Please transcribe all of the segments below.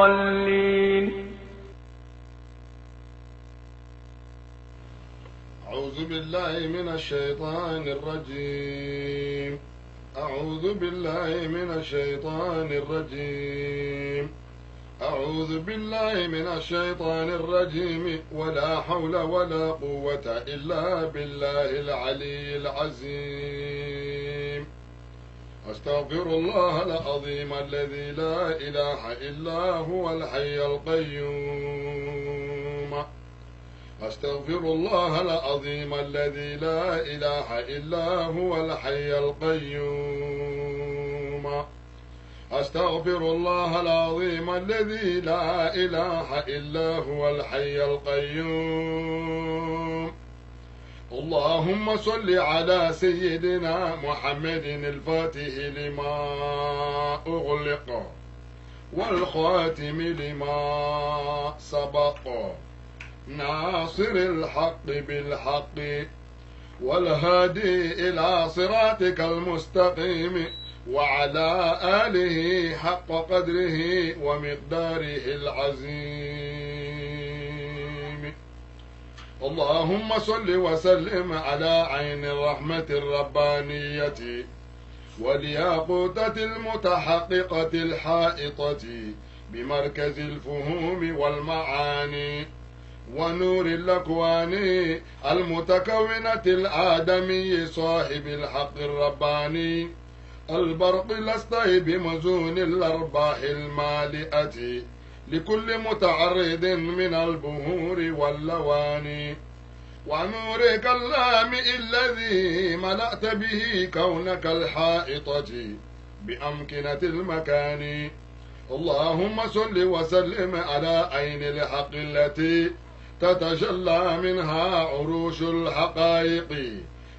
الضالين. أعوذ بالله من الشيطان الرجيم. أعوذ بالله من الشيطان الرجيم. أعوذ بالله من الشيطان الرجيم. ولا حول ولا قوة إلا بالله العلي العظيم. أستغفر الله العظيم الذي لا إله إلا هو الحي القيوم. أستغفر الله العظيم الذي لا إله إلا هو الحي القيوم. أستغفر الله العظيم الذي لا إله إلا هو الحي القيوم. اللهم صل على سيدنا محمد الفاتح لما أغلق والخاتم لما سبق ناصر الحق بالحق والهادي إلى صراطك المستقيم وعلى آله حق قدره ومقداره العظيم. اللهم صل وسلم على عين الرحمة الربانية والياقوتة المتحققة الحائطة بمركز الفهوم والمعاني ونور الأكوان المتكونة الآدمي صاحب الحق الرباني البرق الأسطي بمزون الأرباح المالئة لكل متعرض من البهور واللواني ونورك اللامئ الذي ملأت به كونك الحائطة بأمكنة المكان. اللهم صل وسلم على عين الحق التي تتجلى منها عروش الحقائق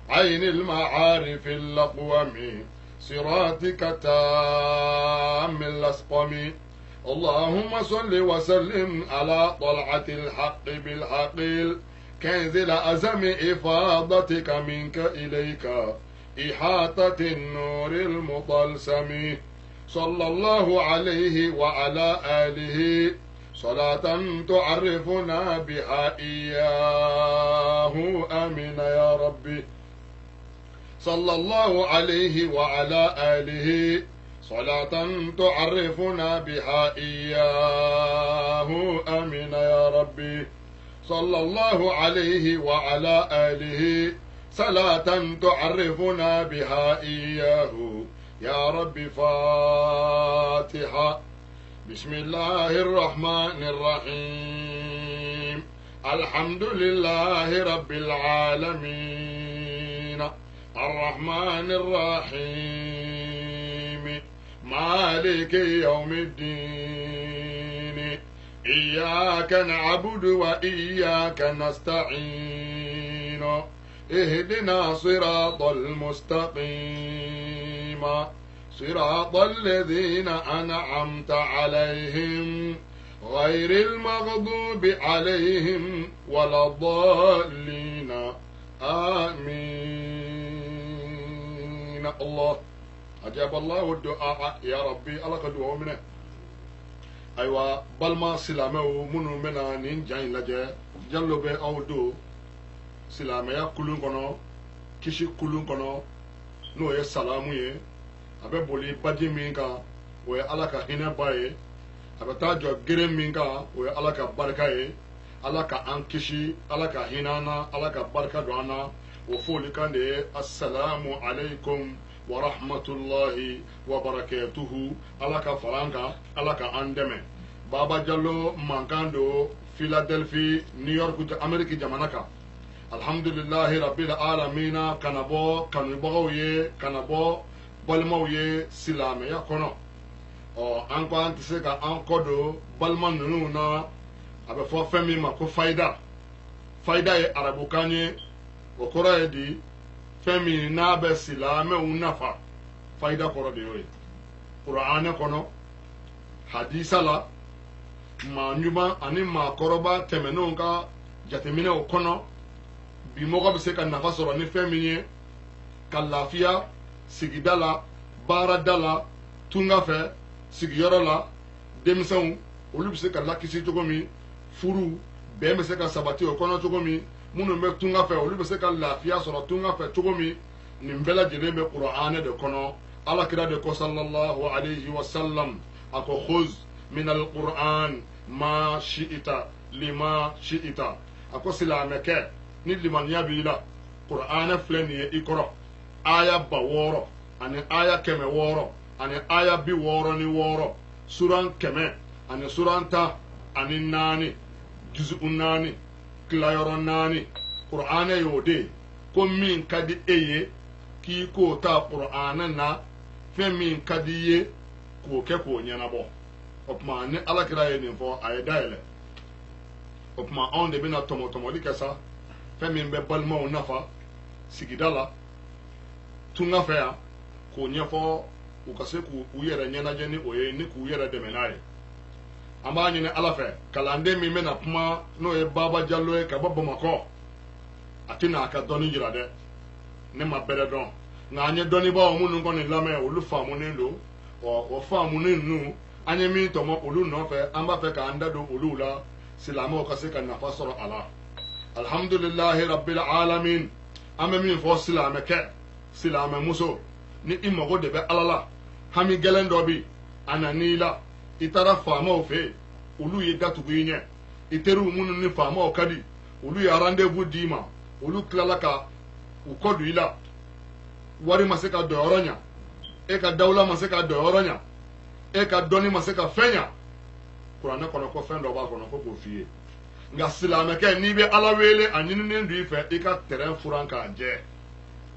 عين المعارف الأقوم صراطك التام الأسقم. اللهم صل وسلم على طلعة الحق بالحقيل كنز الأزم إفاضتك منك إليك إحاطة النور المطلسم. صلى الله عليه وعلى آله صلاة تعرفنا بها إياه آمين يا ربي. صلى الله عليه وعلى آله صلاة تعرفنا بها إياه آمين يا ربي. صلى الله عليه وعلى آله صلاة تعرفنا بها إياه يا رب. فاتحة. بسم الله الرحمن الرحيم. الحمد لله رب العالمين الرحمن الرحيم مالك يوم الدين. إياك نعبد وإياك نستعين. اهدنا صراط المستقيم صراط الذين أنعمت عليهم غير المغضوب عليهم ولا الضالين آمين. الله أجاب الله الدعاء يا ربي الله كدعو منه. أيوة بالما سلامه منو منا نين لجه جلو بي أو دو سلامه يا كلون كنو كشي كلون كنو نو يا سلامو يه abe boli baji min kan o ye ala ka hinɛ ba ye a bɛ taa jɔ geren min kan o ye ala ka barika ye ala ka an kisi ala ka hinɛ an na ala ka barika don an na o foli kan de ye assalamu alaikum wa rahmatullahi wa barakatuhu. ala ka fara an kan ala ka an dɛmɛ. Baba Jallo mankan do Philadelphia New York Ameriki jamana kan. alhamdulillahi rabbil alamina kana bɔ kanubagaw ye kana bɔ balimaw ye silamɛya kɔnɔ. An ko an tɛ se ka an kɔ don balima ninnu na a bɛ fɔ fɛn min ma ko fayida. Fayida ye arabukan ye o kɔrɔ ye di fɛn min n'a bɛ silamɛw nafa. Fayida kɔrɔ de y'o ye. Kuranɛ kɔnɔ hadisa la maa ɲuman ani maakɔrɔba tɛmɛnenw ka jateminɛw kɔnɔ bi mɔgɔ bɛ se ka nafa sɔrɔ ni fɛn min ye ka lafiya sigida la baarada la tunga fɛ sigiyɔrɔ la denmisɛnw olu bɛ se ka lakisi cogo min furu bɛn bɛ se ka sabati o kɔnɔ cogo min minnu bɛ tunga fɛ olu bɛ se ka lafiya sɔrɔ tunga fɛ cogo min nin bɛɛ lajɛlen bɛ kuranɛ de kɔnɔ alakira de ko sallallahu alayhi wa sallam a ko khuz min alquran ma shi'ita lima shi'ita a ko silamɛkɛ ni limaniya b'i la kuranɛ filɛ nin ye i kɔrɔ aya 600 ani aya 600 ani aya 66 suran 100 ani suran 10 ani 4 juzu 4 kilayɔrɔ 4 kuranɛ y'o de ko min ka di e ye k'i k'o ta kuranɛ na fɛn min ka di ye k'o kɛ k'o ɲɛnabɔ o tuma ni alakira ye nin fɔ a ye dayɛlɛ o tuma anw de bɛna tɔmɔtɔmɔli kɛ sa fɛn min bɛ balimaw nafa sigida la tunga fɛ yan k'o ɲɛfɔ u ka se k'u yɛrɛ ɲɛnajɛ ni o ye ni k'u yɛrɛ dɛmɛ n'a ye an b'a ɲini ala fɛ kalanden min bɛna kuma n'o ye baba jalo ye ka bɔ bamakɔ a tɛna a ka dɔnni jira dɛ ne ma bɛrɛ dɔn nka an ye dɔnnibaaw minnu kɔni lamɛn olu faamunen don o faamunen ninnu an ye min tɔmɔ olu nɔfɛ an b'a fɛ k'an da don olu la silamɛw ka se ka nafa sɔrɔ a la alhamdulilahi rabbil alamin an bɛ min fɔ silamɛkɛ silamɛmuso ni i mago de bɛ ala la hami gɛlɛn dɔ bi a na n'i la i taara faamaw fɛ yen olu ye datugu i ɲɛ i teriw minnu ni faamaw ka di olu ye rendez-vous d'i ma olu tilala ka u kɔ don i la wari ma se ka don yɔrɔ ɲa e ka dawula ma se ka don yɔrɔ ɲa e ka dɔnni ma se ka fɛn ɲa kuranɛ kɔnɔ ko fɛn dɔ b'a kɔnɔ ko k'o f'i ye nka silamɛkɛ n'i bɛ ala wele a ɲininen don i fɛ i ka terrain furan k'a jɛ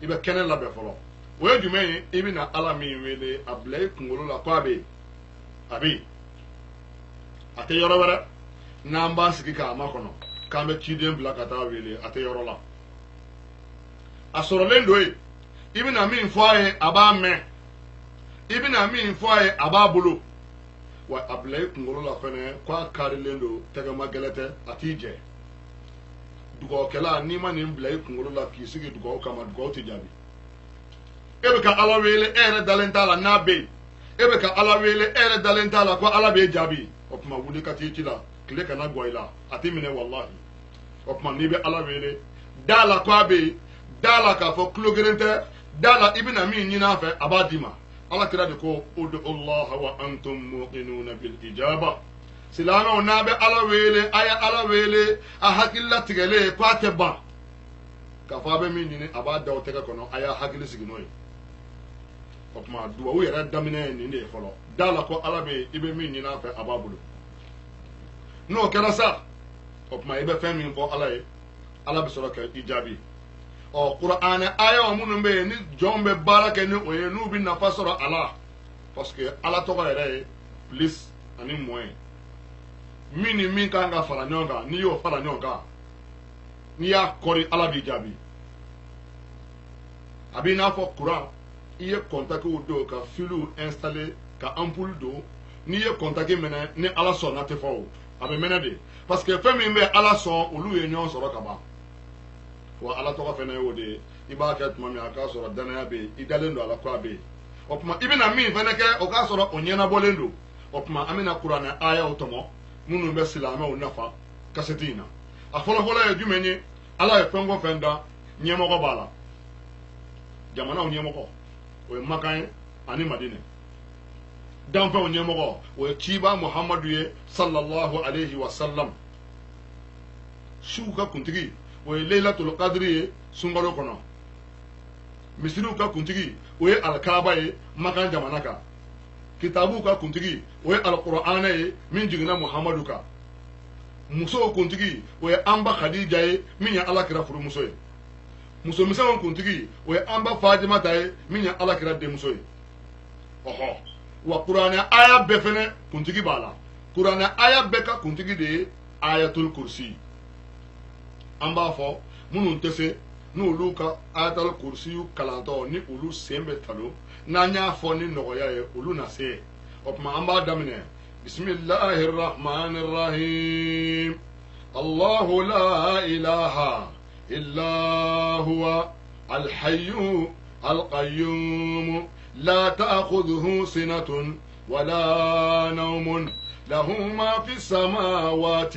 i bɛ kɛnɛ labɛn fɔlɔ o ye jumɛn ye i bɛna ala min wele a bila i kunkolo la ko a bɛ yen a bɛ yen a tɛ yɔrɔ wɛrɛ n'an b'an sigi k'a makɔnɔ k'an bɛ ciden bila ka taa wele a tɛ yɔrɔ la a sɔrɔlen don yen i bɛna min fɔ a ye a b'a mɛn i bɛna min fɔ a ye a b'a bolo wa a bila i kunkolo la fɛnɛ k'a karilen don tɛgɛma gɛlɛ tɛ a t'i jɛ dugawukɛla n'i ma nin bila i kunkolo la k'i sigi dugawu kama dugawu tɛ jaabi e bɛ ka ala wele e yɛrɛ dalen t'a la n'a bɛ yen e bɛ ka ala wele e yɛrɛ dalen t'a la ko ala b'e jaabi o tuma wuli ka t'i ci la tile kana gɔ i la a t'i minɛ walahi o tuma n'i bɛ ala wele da la ko a bɛ yen da la k'a fɔ tulo geren tɛ da la i bɛna min ɲini a fɛ a b'a d'i ma ala kira de ko udu allaha wa antum muqinuna bil ijaba silamɛw n'a bɛ ala wele a ye ala wele a hakilila tigɛlen ko a tɛ ban k'a fɔ a bɛ min ɲini a b'a da o tɛgɛ kɔnɔ a y'a hakili sigi n'o ye o tuma duwawu yɛrɛ daminɛ ye nin de ye fɔlɔ da la ko ala bɛ yen i bɛ min ɲini a fɛ a b'a bolo n'o kɛra sa o tuma i bɛ fɛn min fɔ ala ye ala bɛ sɔrɔ ka i jaabi ɔ kuranɛ ayaw minnu bɛ yen ni jɔnw bɛ baara kɛ ni o ye n'u bɛ nafa sɔrɔ a la parce que ala tɔgɔ yɛrɛ ye plus ani moins min ni min kan ka fara ɲɔgɔn kan n'i y'o fara ɲɔgɔn kan n'i y'a kɔri ala b'i jaabi a b'i n'a fɔ kuran i ye kɔntakiw don ka filiw installer ka ampoule don n'i ye kɔntaki minɛ ni ala sɔnna tɛ fɔ o a bɛ mɛnɛ de parce que fɛn min bɛ ala sɔn olu ye ɲɔgɔn sɔrɔ ka ban wa ala tɔgɔ fɛnɛ ye o de ye i b'a kɛ tuma min a k'a sɔrɔ danaya bɛ yen i dalen don a la ko a bɛ yen o tuma i bɛna min fɛnɛ kɛ o k'a sɔrɔ o ɲɛnabɔlen don o tuma an bɛna kuranɛ ayaw tɔmɔ minnu bɛ silamɛw nafa kasɛti in na a fɔlɔfɔlɔ ye jumɛn ye ala ye fɛn o fɛn da ɲɛmɔgɔ b'a la jamanaw ɲɛmɔgɔ o ye makan ye ani madinɛ danfɛnw ɲɛmɔgɔ o ye ciba muhamadu ye sallallahu alayhi wa sallam suw ka kuntigi o ye leilatul qadri ye sunkalo kɔnɔ misiriw ka kuntigi o ye alkaaba ye makan jamana kan kitabuw ka kuntigi o ye alqur'ana ye min jiginna muhamadu kan musow kuntigi o ye anba khadija ye min ye alakira furumuso ye musomisɛnw kuntigi o ye anba fatimata ye min ye alakira denmuso ye ɔhɔ wa kuranɛ aya bɛɛ fɛnɛ kuntigi b'a la kuranɛ aya bɛɛ ka kuntigi de ye ayatul kursi an b'a fɔ minnu tɛ se n'olu ka ayatul kursi kalantɔ ni olu sen bɛ talo n'an y'a fɔ ni nɔgɔya ye olu na se o tuma an b'a daminɛ bisimilahi rahmani rahim allahu la ilaha illa huwa alhayyu alqayyum لا تأخذه سنة ولا نوم له ما في السماوات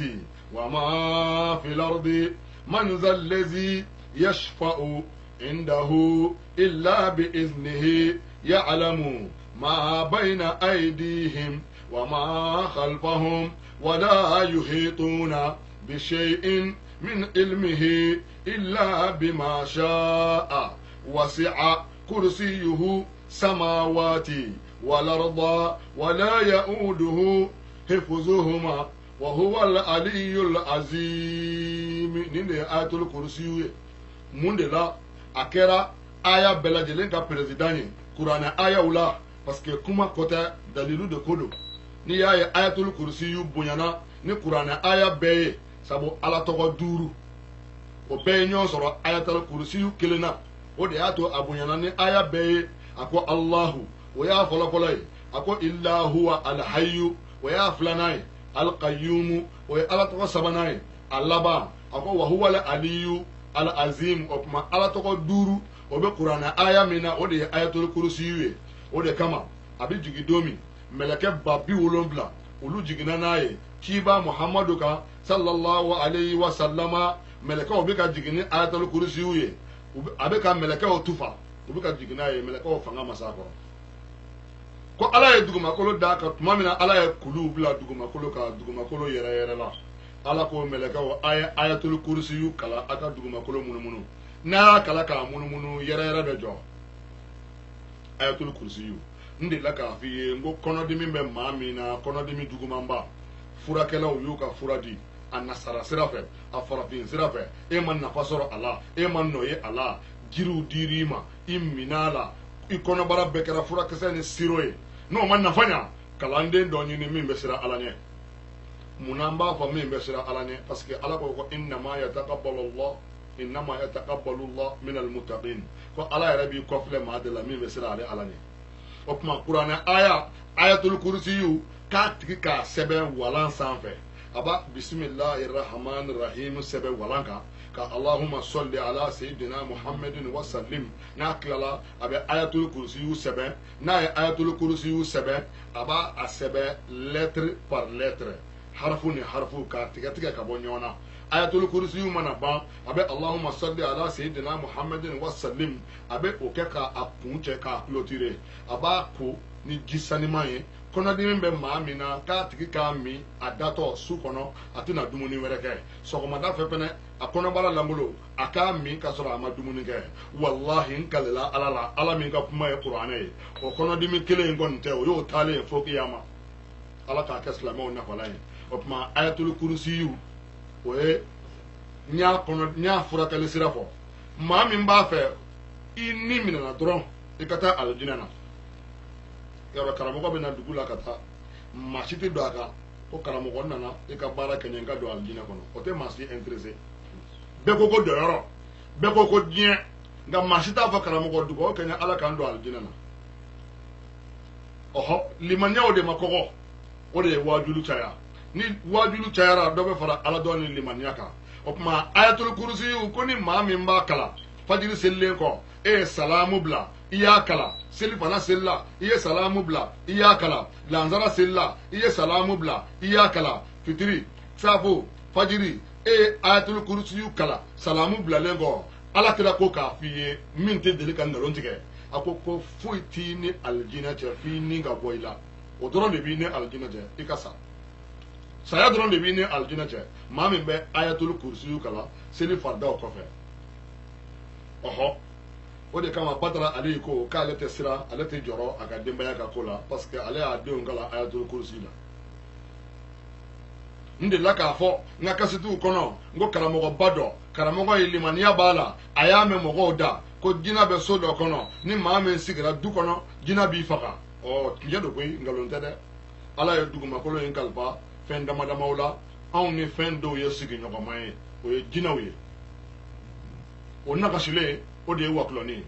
وما في الأرض من ذا الذي يشفع عنده إلا بإذنه يعلم ما بين أيديهم وما خلفهم ولا يحيطون بشيء من علمه إلا بما شاء وسع كرسيه سماوات والأرض ولا يؤوده حفظهما وهو العلي العظيم. نيني آية الكرسي mun de la a kɛra aya bɛɛ lajɛlen ka président ye kuranɛ ayaw la parce que kuma kɔtɛ dalilu de ko don n'i y'a ye ayatul kursiyu bonyana ni kuranɛ aya bɛɛ ye sabu ala tɔgɔ 5 o bɛɛ ye ɲɔgɔn sɔrɔ ayatul kursiyu 1 na o de y'a to a bonyana ni aya bɛɛ ye a ko Allahu o y'a fɔlɔfɔlɔ ye a ko illa huwa alhayyu o y'a 2nan ye alqayyumu o ye ala tɔgɔ 3nan ye a laban a ko wa huwa al-aliyyu al-azim o kuma ala tɔgɔ 5 o bɛ kuranɛ aya min na o de ye ayatul kursiyu ye o de kama a bɛ jigin don min mɛlɛkɛ 70,000 olu jiginna n'a ye ciba muhammadu kan sallallahu alayhi wa sallama mɛlɛkɛw bɛ ka jigin ni ayatul kursiyu ye a bɛ ka mɛlɛkɛw tufa u bɛ ka jigin n'a ye mɛlɛkɛw fanga masa kɔrɔ ko ala ye dugumakolo da ka tuma min na ala ye kulu bila dugumakolo ka dugumakolo yɛrɛ yɛrɛ la ala ko mɛlɛkɛw a ye ayatul kursiyu kala a ka dugumakolo munumunu n'a y'a kala k'a munumunu yɛrɛ yɛrɛ bɛ jɔ ayatul kursiyu n delila k'a f'i ye n ko kɔnɔdimi bɛ maa min na kɔnɔdimi jugumanba furakɛlaw y'u ka fura di a nasara sira fɛ a farafin sira fɛ e ma nafa sɔrɔ a la e ma nɔ ye a la jiriw dir'i ma i min'a la i kɔnɔbara bɛɛ kɛra furakisɛ ni siro ye n'o ma nafa ɲa kalanden dɔ ɲini min bɛ siran ala ɲɛ munna an b'a fɔ min bɛ siran ala ɲɛ parce que ala ko innama yataqabbalu Allah min al-muttaqin ko ala yɛrɛ b'i kɔfilɛ maa de la min bɛ siran ale ala ɲɛ o tuma kuranɛ ayatul kursiyu k'a tigi k'a sɛbɛn walan sanfɛ a b'a bisimilahi rahmani rahim sɛbɛn walan kan ka allahumma salli ala sayyidina muhammadin wa sallim n'a tilala a bɛ ayatul kursiyu sɛbɛn n'a ye ayatul kursiyu sɛbɛn a b'a a sɛbɛn lettre par lettre harfu ni harfu k'a tigɛ tigɛ ka bɔ ɲɔgɔn na ayatul kursiyu mana ban a bɛ allahumma salli ala sayyidina muhammadin wa sallim a bɛ o kɛ k'a kun cɛ k'a clôturer a b'a ko ni ji saniman ye kɔnɔdimi bɛ maa min na k'a tigi k'a min a datɔ su kɔnɔ a tɛna dumuni wɛrɛ kɛ sɔgɔmada fɛ fɛnɛ a kɔnɔbara lankolon a k'a min ka sɔrɔ a ma dumuni kɛ walahi n kalela ala la ala min ka kuma ye kuranɛ ye o kɔnɔdimi kelen in kɔni tɛ o y'o taalen ye fo kiyama ala k'a kɛ silamɛw nafalan ye o tuma ayatul kursiyu o ye n y'a furakɛli sira fɔ maa min b'a fɛ i ni minɛna dɔrɔn i ka taa alijinɛ na yɔrɔ karamɔgɔ bɛ na dugu la ka taa maa si tɛ don a kan ko karamɔgɔ nana i ka baara kɛ n ka don alijinɛ kɔnɔ o tɛ maa si intéressé bɛɛ ko dɔnyɔrɔ bɛɛ ko diɲɛ nka maa si t'a fɔ karamɔgɔ dugawu kɛ n ye ala k'an don alijinɛ na ɔhɔ limaniyaw de ma kɔgɔ o de ye waajulu caya ni waajulu cayara dɔ bɛ fara ala dɔn ni limaniya kan o tuma ayatul kursiyu ko ni maa min b'a kala fajiri selilen kɔ e ye salamu bila i y'a kala seli fana selila i ye salamu bila i y'a kala lansara selila i ye salamu bila i y'a kala fitiri safo fajiri e ye ayatul kursiyu kala salamu bilalen kɔ ala kira ko k'a f'i ye min tɛ deli ka nkalon tigɛ a ko foyi t'i ni alijinɛ cɛ f'i ni ka bɔ i la o dɔrɔn de b'i ni alijinɛ cɛ i ka sa saya dɔrɔn de b'i ni alijinɛ cɛ maa min bɛ ayatul kursiyu kala seli faridaw kɔfɛ ɔhɔ o de kama badara ale ko k'ale tɛ siran ale tɛ jɔrɔ a ka denbaya ka ko la parce que ale y'a denw kala ayatul kursi la n delila k'a fɔ n ka kasitiw kɔnɔ n ko karamɔgɔba dɔ karamɔgɔ ye limaniya b'a la a y'a mɛn mɔgɔw da ko jinɛ bɛ so dɔ kɔnɔ ni maa min sigira du kɔnɔ jinɛ b'i faga tiɲɛ don koyi nkalon tɛ dɛ ala ye dugumakolo in kalifa fɛn dama damaw la anw ni fɛn dɔw ye sigiɲɔgɔnma ye o ye jinɛw ye o nakasilen o de ye wakulɔni ye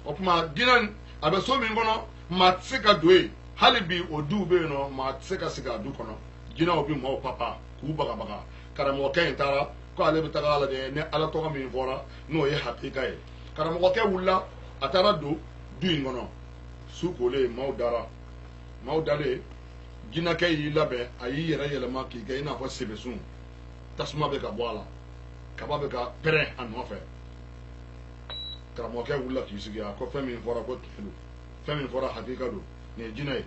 o tuma jinɛ a bɛ so min kɔnɔ maa tɛ se ka don yen hali bi o duw bɛ yen nɔ maa tɛ se ka sigi a du kɔnɔ jinɛw bɛ maaw papa k'u bagabaga karamɔgɔkɛ in taara ko ale bɛ taga ala de ni ala tɔgɔ min fɔra n'o ye hakika ye karamɔgɔkɛ wulila a taara don du in kɔnɔ su kolen maaw dalen jinakɛ y'i labɛn a y'i yɛrɛ yɛlɛma k'i kɛ i n'a fɔ sebesun tasuma bɛ ka bɔ a la kaba bɛ ka pɛrɛn a nɔfɛ karamɔgɔkɛ wulila k'i sigi a ko fɛn min fɔra ko tiɲɛ don fɛn min fɔra hakika don nin ye jinɛ ye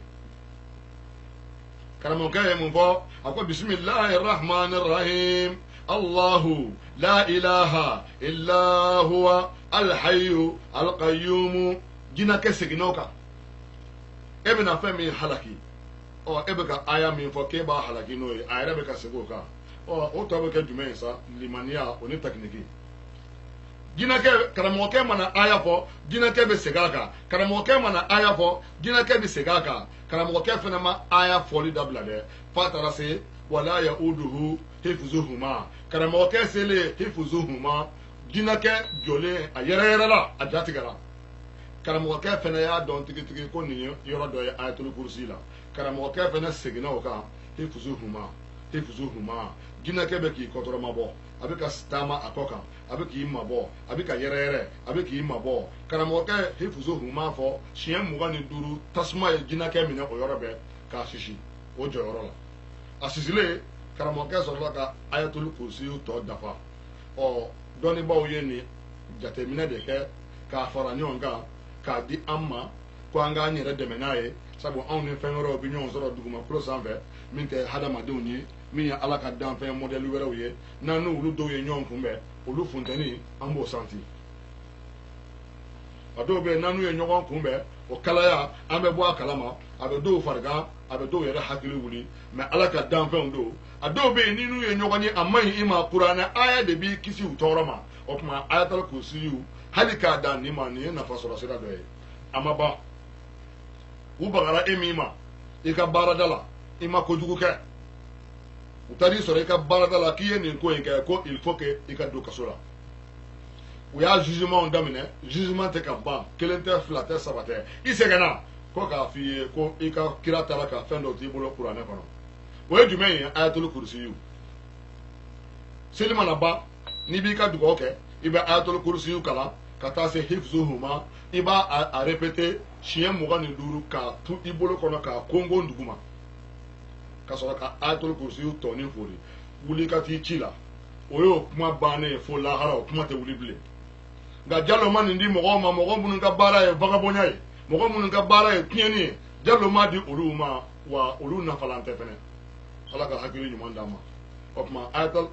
karamɔgɔkɛ ye mun fɔ a ko bisimilahi rahmani rahim allahu la ilaha illa huwa alhayu alqayyumu jinakɛ seginna o kan e bɛna fɛn min halaki e bɛ ka aya min fɔ k'e b'a halaki n'o ye a yɛrɛ bɛ ka segin o kan o tɔ bɛ kɛ jumɛn ye sa limaniya o ni takiniki jinakɛ karamɔgɔkɛ mana aya fɔ jinakɛ bɛ segin a kan karamɔgɔkɛ mana aya fɔ jinakɛ bɛ segin a kan karamɔgɔkɛ fana ma aya fɔli dabila dɛ f'a taara se wala yauduhu hifzuhuma karamɔgɔkɛ selen hifzuhuma jinakɛ jɔlen a yɛrɛyɛrɛla a jatigɛra karamɔgɔkɛ fana y'a dɔn tigitigi ko nin ye yɔrɔ dɔ ye ayatul kursi la karamɔgɔkɛ fana seginna o kan hifzuhuma jinakɛ bɛ k'i kɔtɔrɔma bɔ a bɛ ka taama a kɔ kan a bɛ k'i mabɔ a bɛ ka yɛrɛyɛrɛ a bɛ k'i mabɔ karamɔgɔkɛ hifzuhuma fɔ siɲɛ 25 tasuma ye jinakɛ minɛ o yɔrɔ bɛɛ k'a sisi o jɔyɔrɔ la a sisilen karamɔgɔkɛ sɔrɔla ka ayatul kursi tɔ dafa dɔnnibaaw ye nin jateminɛ de kɛ k'a fara ɲɔgɔn kan k'a di an ma ko an k'an yɛrɛ dɛmɛ n'a ye sabu anw ni fɛn wɛrɛw bɛ ɲɔgɔn sɔrɔ dugumakolo sanfɛ min tɛ hadamadenw ye min ye ala ka danfɛn mɔdɛli wɛrɛw ye n'an n'olu dɔw ye ɲɔgɔn kunbɛn olu funtɛni an b'o santi a dɔw bɛ yen n'an n'u ye ɲɔgɔn kunbɛn o kalaya an bɛ bɔ a kalama a bɛ dɔw farigan a bɛ dɔw yɛrɛ hakili wuli mɛ ala ka danfɛnw don a dɔw bɛ yen ni n'u ye ɲɔgɔn ye a man ɲi i ma kuranɛ aya de b'i kisi u tɔɔrɔ ma o tuma ayatul kursiyu hali k'a dan nin ma nin ye nafa sɔrɔ sira dɔ ye a ma ban u bagara e min ma i ka baarada la i ma kojugu kɛ u taar'i sɔrɔ i ka baarada la k'i ye nin ko in kɛ ko il faut que i ka don kaso la u y'a jugement daminɛ jugement tɛ ka ban kelen tɛ fila tɛ saba tɛ i sɛgɛnna ko k'a f'i ye ko i ka kira taara ka fɛn dɔ t'i bolo kuranɛ kɔnɔ o ye jumɛn ye ayatul kursiyu seli mana ban n'i b'i ka dugawu kɛ i bɛ ayatul kursiyu kalan ka taa se hifzuhuma i b'a a répéter siɲɛ 25 k'a tu i bolo kɔnɔ k'a kongon duguma ka sɔrɔ ka ayatul kursiyu tɔnin fori wuli ka t'i ci la o y'o kuma bannen ye fo lahara o kuma tɛ wuli bilen nka Jalo ma nin di mɔgɔw ma mɔgɔ minnu ka baara ye vagabɔnya ye mɔgɔ minnu ka baara ye tiɲɛni ye Jalo ma di olu ma wa olu nafalan tɛ fɛnɛ ala ka hakili ɲuman d'an ma o tuma ayatul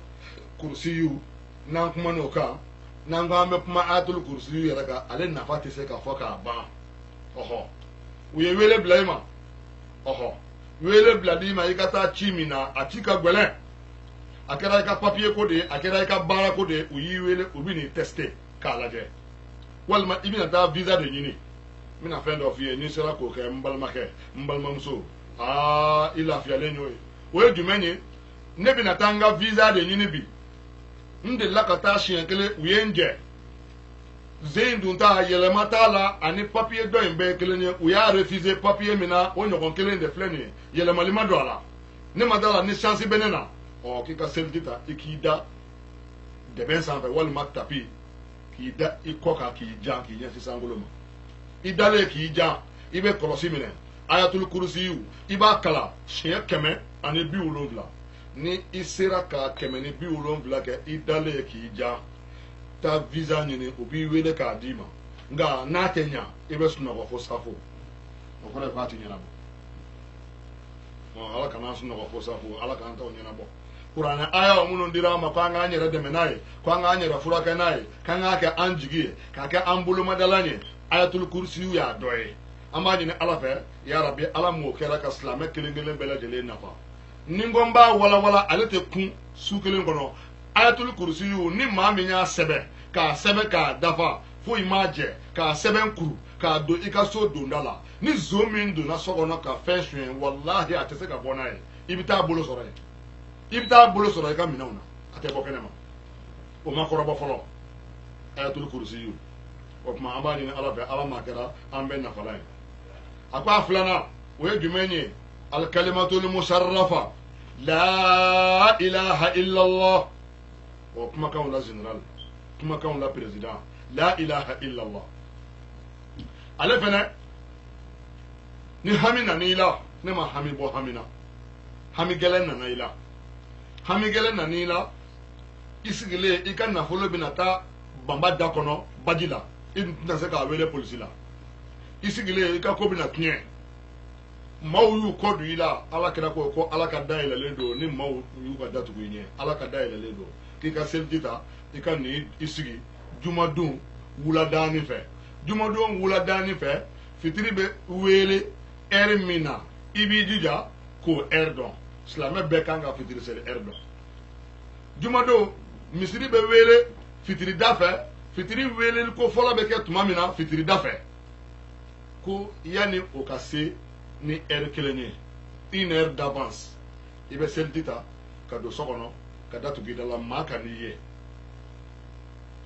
kursiyu n'an kuma n'o kan n'an ko an bɛ kuma ayatul kursiyu yɛrɛ kan ale nafa tɛ se ka fɔ k'a ban ɔhɔ u ye wele bila i ma ɔhɔ wele bilali ma i ka taa ci min na a ci ka gɛlɛn a kɛra i ka papiye ko de ye a kɛra i ka baara ko de ye u y'i wele u bɛ n'i tester k'a lajɛ walima i bɛna taa visa de ɲini n bɛna fɛn dɔ f'i ye n'i sera k'o kɛ n balimakɛ n balimamuso i lafiyalen y'o ye o ye jumɛn ye ne bɛna taa n ka visa de ɲini bi n delila ka taa siɲɛ kelen u ye n jɛ zen dun ta yɛlɛma t'a la ani papiye dɔ in bɛɛ ye kelen ye u y'a refuser papiye min na o ɲɔgɔn kelen de filɛ nin ye yɛlɛmali ma don a la ne ma d'a la ni chance bɛ ne na k'i ka seliji ta i k'i da dɛbɛn sanfɛ walima tapi k'i da i kɔ kan k'i jan k'i ɲɛsin sankolo ma i dalen k'i jan i bɛ kɔlɔsi minɛ ayatul kursiyu i b'a kalan siɲɛ 170 ni i sera ka 170 kɛ i dalen k'i jan taa visa ɲini u b'i wele k'a d'i ma nka n'a tɛ ɲa i bɛ sunɔgɔ fo safo o kɔrɔ ye k'a tɛ ɲɛnabɔ ala kana sunɔgɔ fo safo ala k'an t'o ɲɛnabɔ kuranɛ aya minnu dira an ma ko an k'an yɛrɛ dɛmɛ n'a ye ko an k'an yɛrɛ furakɛ n'a ye k'an k'a kɛ an jigi ye k'a kɛ an bolomadalan ye ayatul kursiyu y'a dɔ ye an b'a ɲini ala fɛ yarabi ala m'o kɛra ka silamɛ kelen kelen bɛɛ lajɛlen nafa ni n ko n b'a walawala ale tɛ kun su kelen kɔnɔ ayatul kursiyu ni maa min y'a sɛbɛn k'a sɛbɛn k'a dafa fo i m'a jɛ k'a sɛbɛn kuru k'a don i ka so donda la ni zo min donna so kɔnɔ ka fɛn suɲɛ walahi a tɛ se ka bɔ n'a ye i bɛ taa bolo sɔrɔ yen i bɛ taa bolo sɔrɔ i ka minɛnw na a tɛ bɔ kɛnɛ ma o ma kɔrɔbɔ fɔlɔ ayatul kursiyu o tuma an b'a ɲini ala fɛ ala m'a kɛra an bɛ nafalan ye a ko a filanan o ye jumɛn ye alikalimatul musarrafa la ilaha illallah o kumakanw la général kumakanw la président la ilaha illallah ale fɛnɛ ni hami nana i la ne ma hami bɔ hami na hami gɛlɛn nana i la hami gɛlɛn nana i la i sigilen i ka nafolo bɛna taa banba da kɔnɔ baji la i tɛna se k'a wele polisi la i sigilen i ka ko bɛna tiɲɛ maaw y'u kɔ don i la ala kɛra ko ala ka da yɛlɛlen don ni maaw y'u ka datugu i ɲɛ ala ka da yɛlɛlen don k'i ka seliji ta i ka nin i sigi jumadon wuladaani fɛ jumadon wuladaani fɛ fitiri bɛ wele ɛri min na i b'i jija k'o ɛri dɔn silamɛ bɛɛ kan ka fitiri seli ɛri dɔn jumadon misiri bɛ wele fitiri da fɛ fitiri weleli ko fɔlɔ bɛ kɛ tuma min na fitiri da fɛ ko yanni o ka se ni ɛri kelen ye une heure d'avance i bɛ seliji ta ka don so kɔnɔ ka datugu i da la maa ka n'i ye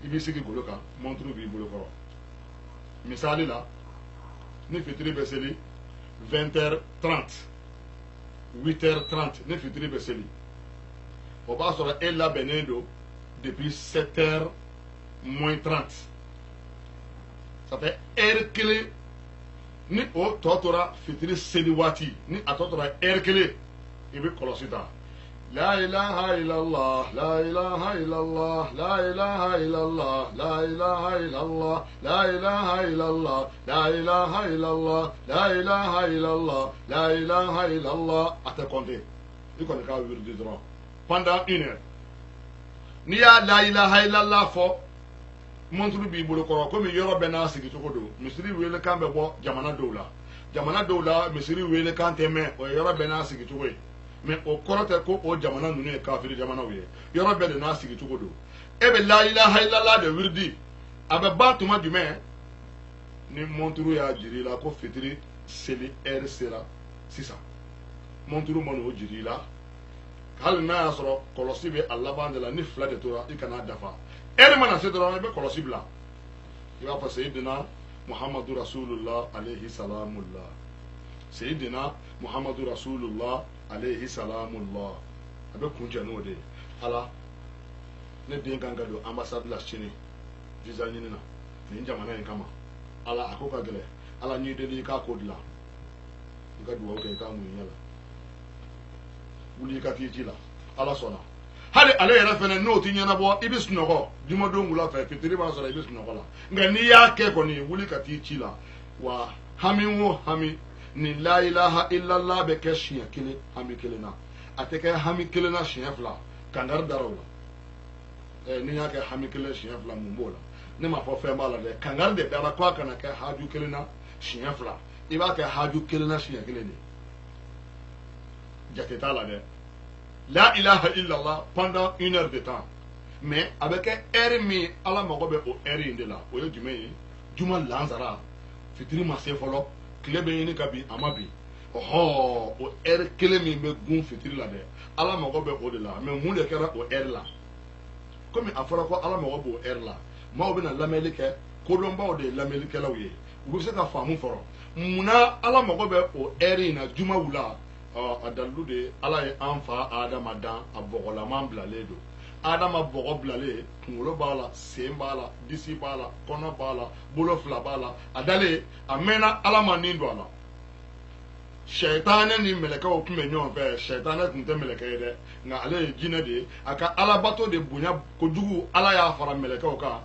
i b'i sigi golo kan montre b'i bolo kɔrɔ misali la ni fitiri bɛ seli 20h30 8h30 ni fitiri bɛ seli o b'a sɔrɔ e labɛnnen don depuis 7h moins 30 ça fait heure kelen ni o tɔ tora fitiri seli waati ni a tɔ tora heure kelen i bɛ kɔlɔsi ta la ilaha illallah la ilaha illallah la ilaha illallah la ilaha illallah la ilaha illallah la ilaha illallah la ilaha illallah la ilaha illallah a tɛ compter i kɔni k'a wiridi dɔrɔn pendant 1 heure n'i y'a la ilaha illallah fɔ monturu b'i bolo kɔrɔ komi yɔrɔ bɛɛ n'a sigicogo don misiri welekan bɛ bɔ jamana dɔw la misiri welekan tɛ mɛn o ye yɔrɔ bɛɛ n'a sigicogo ye mais o kɔrɔ tɛ ko o jamana ninnu ye kafiri jamanaw ye yɔrɔ bɛɛ de n'a sigicogo don e bɛ la ilaha illallah de wiridi a bɛ ban tuma jumɛn ni monturu y'a jira i la ko fitiri seli heure sera sisan monturu ma n'o jira i la hali n'a y'a sɔrɔ kɔlɔsi bɛ a laban de la ni 2 de tora i kana dafa heure mana se dɔrɔn i bɛ kɔlɔsi bila i b'a fɔ seyidina muhamadu rasulullah alayhi salamullah seyidina muhamadu rasulullah alayhi salamullah a bɛ kun cɛ n'o de ye ala ne den kan ka don ambassade la sini visa ɲini na nin jamana in kama ala a ko ka gɛlɛ ala n'i deli i k'a ko dilan i ka dugawu kɛ i k'a muɲu la wuli i ka k'i ci la ala sɔnna hali ale yɛrɛ fɛnɛ n'o ti ɲɛnabɔ i bɛ sunɔgɔ jumadon wula fɛ fitiri b'a sɔrɔ i bɛ sunɔgɔ la nka n'i y'a kɛ kɔni wuli ka t'i ci la wa hami o hami ni la ilaha illallah bɛ kɛ siɲɛ kelen hami kelen na a tɛ kɛ hami kelen na siɲɛ 2 kangari dara o la n'i y'a kɛ hami kelen siɲɛ 2 mun b'o la ne m'a fɔ fɛn b'a la dɛ kangari de dara ko a kana kɛ haju kelen na siɲɛ 2 i b'a kɛ haju kelen na siɲɛ kelen de jate t'a la dɛ la ilaha illallah pendant 1 heure de temps mais a bɛ kɛ heure min ala mago bɛ o heure in de la o ye jumɛn ye juma lansara fitiri ma se fɔlɔ tile bɛ ɲini ka bin a ma bin ɔhɔ o heure kelen min bɛ gun fitiri la dɛ ala mago bɛ o de la mais mun de kɛra o heure la komi a fɔra ko ala mago b'o heure la maaw bɛna lamɛnni kɛ kodɔnbaw de ye lamɛnnikɛlaw ye u bɛ se ka faamu fɔlɔ munna ala mago bɛ o heure in na juma wula a dalilu de ye ala ye an fa adama dan a bɔgɔlaman bilalen don adama bɔgɔ bilalen kunkolo b'a la sen b'a la disi b'a la kɔnɔ b'a la bolo 2 b'a la a dalen a mɛnna ala ma nin don a la sɛyitanɛ ni mɛlɛkɛw tun bɛ ɲɔgɔn fɛ sɛyitanɛ tun tɛ mɛlɛkɛ ye dɛ nka ale ye jinɛ de ye a ka alabato de bonya kojugu ala y'a fara mɛlɛkɛw kan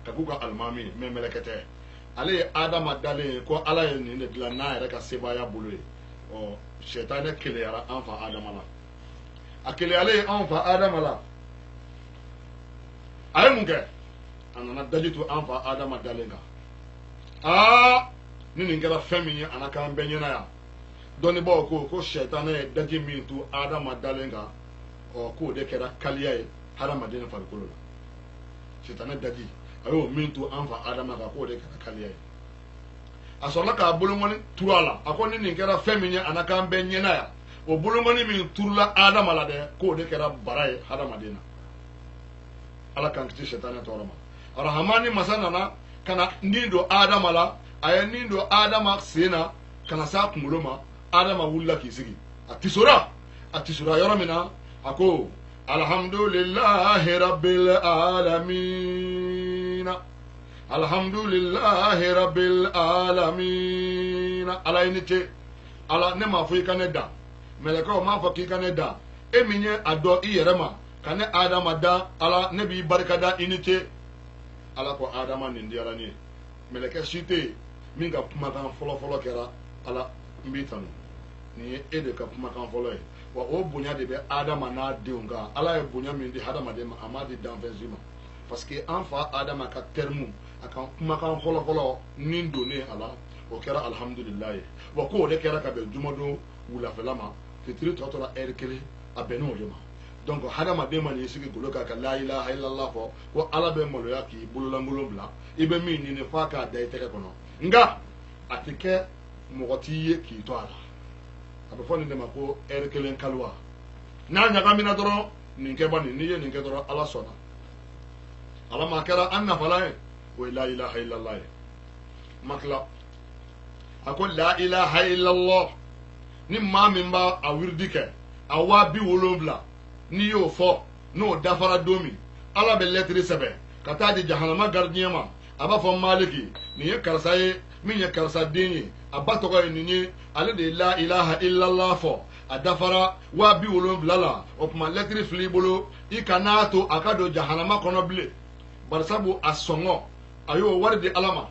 ka k'u ka alimami ye mais mɛlɛkɛ tɛ ale ye adama dalen ye ko ala ye nin de dilan n'a yɛrɛ ka sebaaya bolo ye ɔ sɛyitanɛ keleyara an fa adama la a keleyalen an fa adama la a ye mun kɛ a nana daji to an fa adama dalen kan ni nin kɛra fɛn min ye a na k'an bɛɛ ɲɛna yan dɔnnibaaw ko sɛyitanɛ ye daji min to adama dalen kan k'o de kɛra kaliya ye hadamaden farikolo la sɛyitanɛ daji a y'o min to an fa adama kan k'o de kɛra kaliya ye a sɔrɔla k'a bolomani turu a la a ko ni nin kɛra fɛn min ye a na k'an bɛɛ ɲɛna yan o bolomani min turula adama la dɛ k'o de kɛra bara ye hadamaden na ala k'an kisi sɛyitanɛ tɔɔrɔ ma arahamani masa nana ka na nin don adama la a ye nin don adama sen na ka na s'a kunkolo ma adama wulila k'i sigi a tisora yɔrɔ min na a ko alhamdulillahi rabbil alamin alhamdulillahi rabbil alamin ala inite ala ne ma fo ikane da meleka o ma fo ki ikane da eminye ado iyerema kane adama da ala ne bi barkada inite ala ko adama ni ndi ala ni meleka shite minga kuma kan folo kera ala mbitanu ni ede ka kuma kan folo e wa o bonya de be adama na deunga ala e bonya min di hadama de amadi danfenzima parce que en fa adama ka termu akan kuma kan folo nin doni ala o kera alhamdulillah wa ko de kera ka be jumodo wula felama fitri totola erkele abeno yoma donc hadama de man yisigi goloka ka la ilaha illallah fo ko ala be molo yaki bululangolo bla ibe min ni fa ka da ite kono nga atike mogotiye ki to ala abe fo ni de mako erkele kalwa na nyaga mina doro ninke bani ni ye ninke doro ala sona ala makara anna falai wa la ilaha illallah makla akol la ilaha illallah ni ma min ba awirdike awabi wolobla ni yo fo no dafara domi ala be letri sebe kata di jahannama gardien aba fo maliki ni ye karsaye min ye karsa deni abato ko ni ale de la ilaha illallah fo adafara wabi wolobla la opma letri flibolo ikanato akado jahannama kono ble barsabu asongo ayo warde alama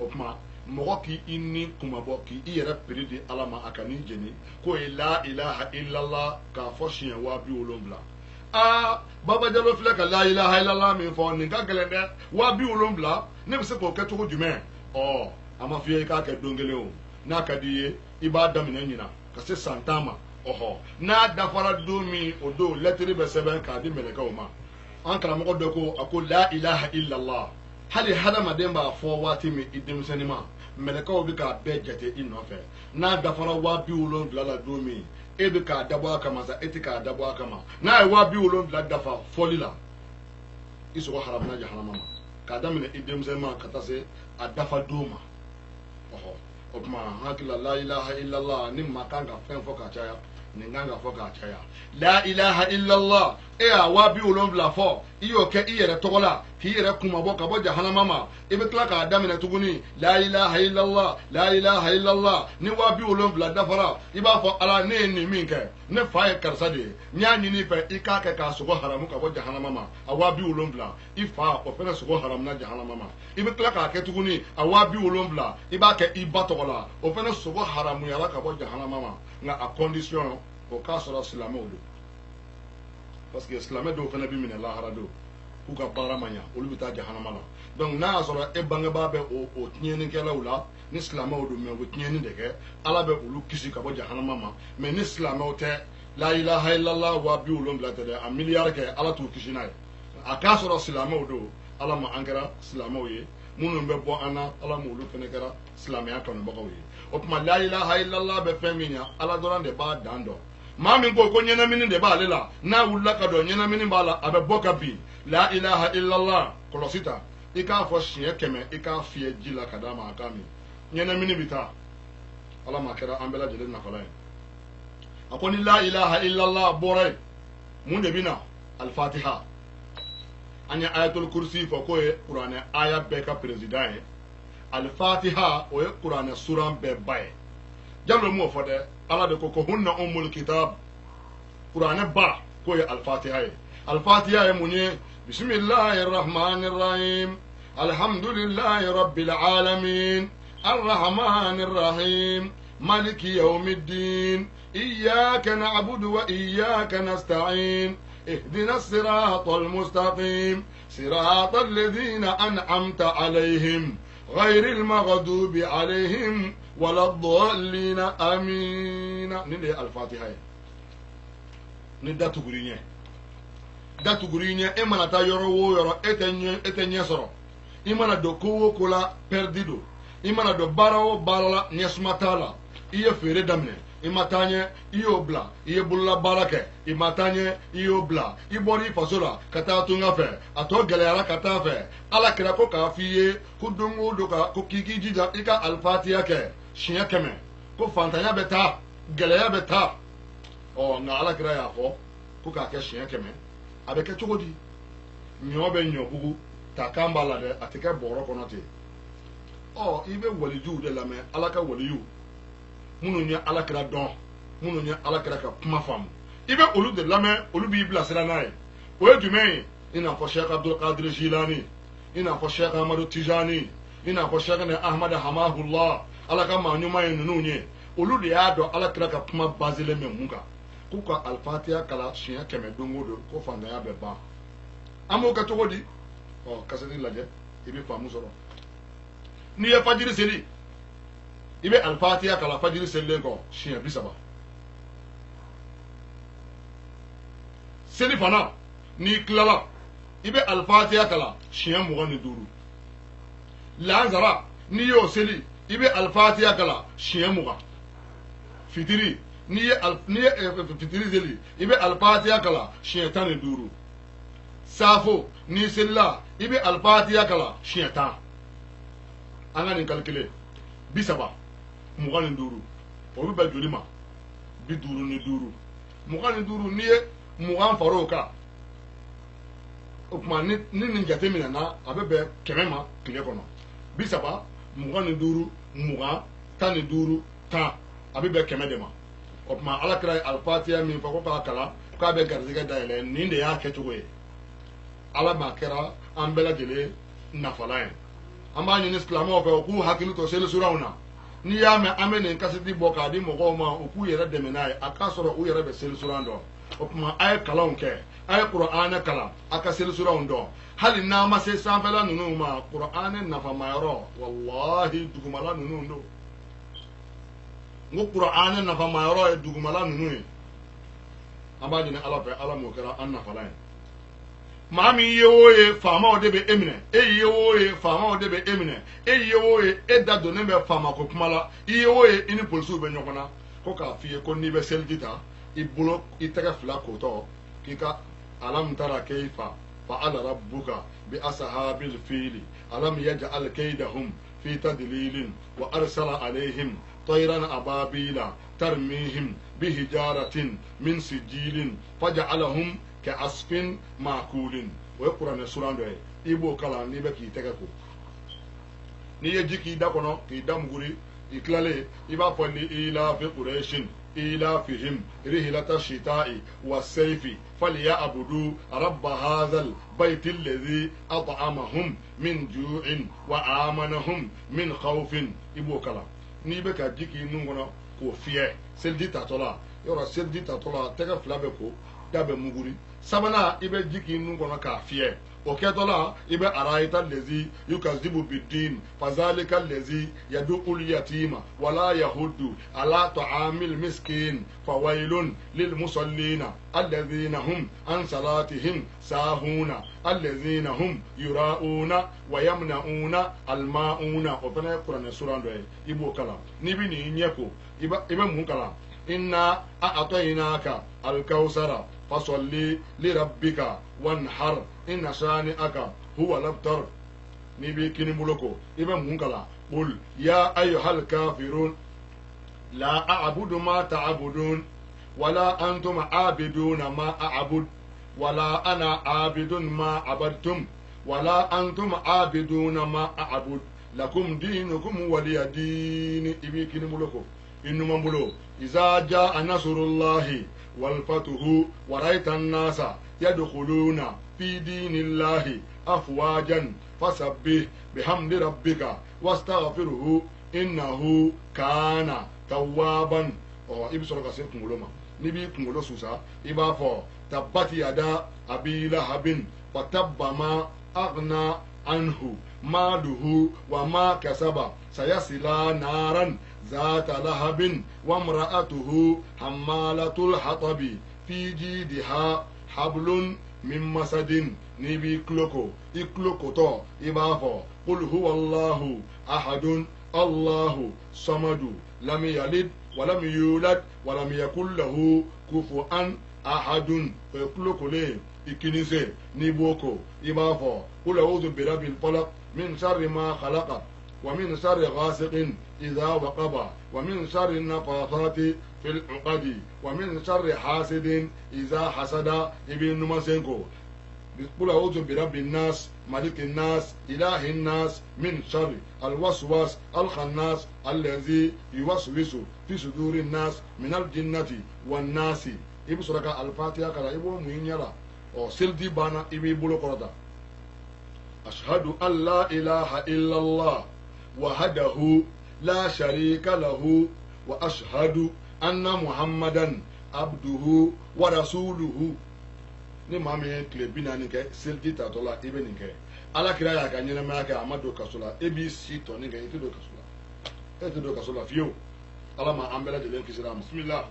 opma mɔgɔ ki inni kumabɔ ki i yɛrɛ piri di ala ma a ka nin jeni ko ye la ilaha illallah k'a fɔ siɲɛ 70,000 baba jalo filɛ ka la ilaha illallah min fɔ nin ka gɛlɛn dɛ 70,000 ne bɛ se k'o kɛ cogo jumɛn a ma f'i ye i k'a kɛ don kelen o n'a ka di ye i b'a daminɛ ɲina ka se san 10 ma n'a dafara don min o don lɛtiri bɛ sɛbɛn k'a di mɛlɛkɛw ma an karamɔgɔ dɔ ko a ko la ilaha illallah hali hadamaden b'a fɔ waati min i denmisɛnnin ma mɛlɛkaw bɛ k'a bɛɛ jate i nɔfɛ n'a dafara 70,000 la don min e bɛ k'a dabɔ a kama sa e tɛ k'a dabɔ a kama n'a ye 70,000 dafa fɔli la i sogo haramuna jahanama ma k'a daminɛ i denmisɛnnin ma ka taa se a dafa don ma o tuma hakili la ilaha illallah ni maa kan ka fɛn fɔ ka caya nin kan ka fɔ k'a caya la ilaha illallah e y'a 70,000 fɔ i y'o kɛ i yɛrɛ tɔgɔ la k'i yɛrɛ kumabɔ ka bɔ jahanama ma i bɛ tila k'a daminɛ tuguni la ilaha illallah la ilaha illallah ni 70,000 dafara i b'a fɔ ala ne ye nin min kɛ ne fa ye karisa de ye n y'a ɲini fɛ i k'a kɛ k'a sogo haramu ka bɔ jahanama ma a 70,000 i fa o fɛnɛ sogo haramuna jahanama ma i bɛ tila k'a kɛ tuguni a 70,000 i b'a kɛ i ba tɔgɔ la o fɛnɛ sogo haramuyara ka bɔ jahanama ma nka a condition o k'a sɔrɔ silamɛw don parce que silamɛ dɔw fɛnɛ bi minɛ lahara don k'u ka baara ma ɲa olu bɛ taa jahanama la donc n'a y'a sɔrɔ e bangebaa bɛ o tiɲɛnikɛlaw la ni silamɛw don mɛ u bɛ tiɲɛni de kɛ ala bɛ olu kisi ka bɔ jahanama ma mɛ ni silamɛw tɛ la ilaha illallah 70,000 tɛ dɛ a miliyari kɛ ala t'u kisi n'a ye a k'a sɔrɔ silamɛw don ala ma an kɛra silamɛw ye minnu bɛ bɔ an na ala m'olu fɛnɛ kɛra silamɛya kanubagaw ye o tuma la ilaha illallah bɛ fɛn min ɲa ala dɔrɔn de b'a dan dɔn maa min ko ɲɛnamini de b'ale la n'a wulila ka dɔn ɲɛnamini b'a la a bɛ bɔ ka bin la ilaha illallah kɔlɔsi ta i k'a fɔ siɲɛ 100 i k'a fiyɛ ji la ka d'a ma a k'a min ɲɛnamini bɛ taa ala ma kɛra an bɛɛ lajɛlen nafala ye a ko ni la ilaha illallah bɔra yen mun de bɛ na alfatiha an ye ayatul kursi fɔ k'o ye kuranɛ aya bɛɛ ka président ye alfatiha o ye kuranɛ suran bɛɛ ba ye jalo m'o fɔ dɛ ala de ko hunna ummul kitab kuranɛ ba k'o ye alfatiha ye alfatiha ye mun ye bismillahir rahmanir rahim alhamdulillahi rabbil alamin arrahmanir rahim maliki yawmiddin iyyaka na'budu wa iyyaka nasta'in اهدنا الصراط المستقيم صراط الذين أنعمت عليهم غير المغضوب عليهم ولا الضالين آمين ندي الفاتحة ندا تغرينيا إما نتا يرو يرو إتنيا سرو إما ندو كو كولا perdido إما ندو بارو بالا نيسماتالا إيه فيري دمني imatanye iyo bla iye bulla barake imatanye iyo bla ibori fasola kata tunga fe ato gelera kata fe ala kira ko ka fiye ku dungu doka ko kiki jida ika alfatiha ke shiya keme ko fantanya beta gelera beta na ala kira ya ko ka ke shiya keme abeke chogodi nyobe nyobugu ta kan b'a la dɛ a tɛ kɛ bɔrɔ kɔnɔ ten ɔ i bɛ walijuw de lamɛn ala ka waliyu minnu ye alakira dɔn minnu ye alakira ka kuma faamu i bɛ olu de lamɛn olu b'i bilasira n'a ye o ye jumɛn ye i n'a fɔ Sheikh Abdul Qadir Jilani i n'a fɔ Sheikh Amadu Tijani i n'a fɔ Sheikh Ahmad Hamahullah ala ka maa ɲuman ye ninnu ye olu de y'a dɔn alakira ka kuma basilen bɛ mun kan k'u ka alifatiya kalan siɲɛ 100 don o don ko fantanya bɛ ban an b'o kɛ cogo di ɔ kasɛti lajɛ i bɛ faamu sɔrɔ n'i ye fajiri seli i bɛ alifatiya kalan fajiri selilen kɔ siɲɛ 30 seli fana n'i tilala i bɛ alifatiya kalan siɲɛ 25 lansara n'i y'o seli i bɛ alifatiya kalan siɲɛ 20 fitiri n'i ye fitiri seli i bɛ alifatiya kalan siɲɛ 15 saafo n'i selila i bɛ alifatiya kalan siɲɛ 10 an ka nin calculer 30 25 o bɛ bɛn joli ma 55 25 n'i ye 20 far'o kan o tuma ni nin jate minɛna a bɛ bɛn 100 ma tile kɔnɔ 30 25 20 15 10 a bɛ bɛn 100 de ma o tuma alakira ye alifatiya min fɔ ko k'a kalan k'a bɛ garizɛgɛ dayɛlɛ nin de y'a kɛcogo ye ala ma kɛra an bɛɛ lajɛlen nafalan ye an b'a ɲini silamɛw fɛ u k'u hakili to selisuraw na n'i y'a mɛn an bɛ nin kasɛti bɔ k'a di mɔgɔw ma u k'u yɛrɛ dɛmɛ n'a ye a k'a sɔrɔ u yɛrɛ bɛ selisuran dɔn o tuma a ye kalanw kɛ a ye kuranɛ kalan a ka selisuraw dɔn hali n'a ma se sanfɛla ninnu ma kuranɛ nafamayɔrɔ walahi dugumala ninnu don n ko kuranɛ nafamayɔrɔ ye dugumala ninnu ye an b'a ɲini ala fɛ ala m'o kɛra an nafalan ye maa min ye o ye faamaw de bɛ e minɛ e ye o ye faamaw de bɛ e minɛ e ye o ye e da donnen bɛ faama ko kuma la i ye o ye i ni polisiw bɛ ɲɔgɔn na ko k'a f'i ye ko n'i bɛ seliji ta i bolo i tɛgɛ fila kotɔ k'i ka alam tara kayfa fa'ala rabbuka bi ashabil fili alam yaj'al kaydahum fi tadlilin wa arsala alaihim طيرا أبابيل ترميهم بحجارة من سجيل فجعلهم كعصف مأكول ويقرأ سورة ده إبو كلا نيبك يتككو نيجي كيدا كنو كيدا مغوري إكلالي إبا فلي إلا في قريش إلا فيهم رحلة الشتاء والصيف فليعبدوا رب هذا البيت الذي أطعمهم من جوع وآمنهم من خوف إبو كلا n'i bɛ ka ji k'i nun kɔnɔ k'o fiyɛ seliji tatɔ la yɔrɔ seliji tatɔ la tɛgɛ fila bɛ ko da bɛ muguri sabanan i bɛ ji k'i nun kɔnɔ k'a fiyɛ o kɛtɔ la i bɛ arayita lezi yukazibu bidin fazalika lezi yadu'ul yatima wala yahudu ala ta'amil miskin fawailun lil musallina alladhina hum an salatihim sahuna alladhina hum yura'una wa yamna'una alma'una o fana ye kuranɛ suran dɔ ye i b'o kalan n'i bɛ nin ɲɛ ko i bɛ mun kalan inna a'tainaka alkawsara fasalli lirabbika wanhar inna shani'aka huwa al-abtar ni bi kini buloko ibe mun kala qul ya ayyuhal kafirun la a'budu ma ta'budun wala antum a'biduna ma a'bud wala ana a'bidun ma abadtum wala antum a'biduna ma a'bud lakum dinukum waliya din ibi kini buloko inuma bulo iza jaa nasrullahi wal fatuhu wa ra'aita an-nasa yadkhuluna في دين الله أفواجا فسبح بحمد ربك واستغفره إنه كان توابا ibi sɔrɔ ka se kunkolo ma n'i b'i kunkolo susa i b'a fɔ tabbat yada abi lahabin fatabba ma aghna anhu maluhu wa ma kasaba sayasla naran zata lahabin wa imra'atuhu hammalatul hatabi fi jidiha hablun min masadin n'i b'i kuloko i kulokotɔ i b'a fɔ qul huwa allahu ahadun allahu samadu lam yalid walam yulad walam yakul lahu kufuwan ahadun o ye kulokolen i kinise n'i b'o ko i b'a fɔ qul a'udhu bi rabbil falaq min sharri ma khalaqa wa min sharri ghasiqin idha waqaba wa min sharri nafathati في العقد ومن شر حاسد إذا حسد ابن نمسنكو قل أعوذ برب الناس ملك الناس إله الناس من شر الوسواس الخناس الذي يوسوس في صدور الناس من الجنة والناس ibi suraka al-fatiha kala ibo muinyala o sildi bana ibi bulo korota ashhadu an la ilaha illa allah wahdahu la sharika lahu wa ashhadu anna muhammadan abduhu wa rasuluhu ni mame kle binani ke sildi tatola ibe ninke ala kira ya ka nyina ma ka amado kasula ibi sito ninke itido kasula fiyo ala ma ambela de len kisira bismillah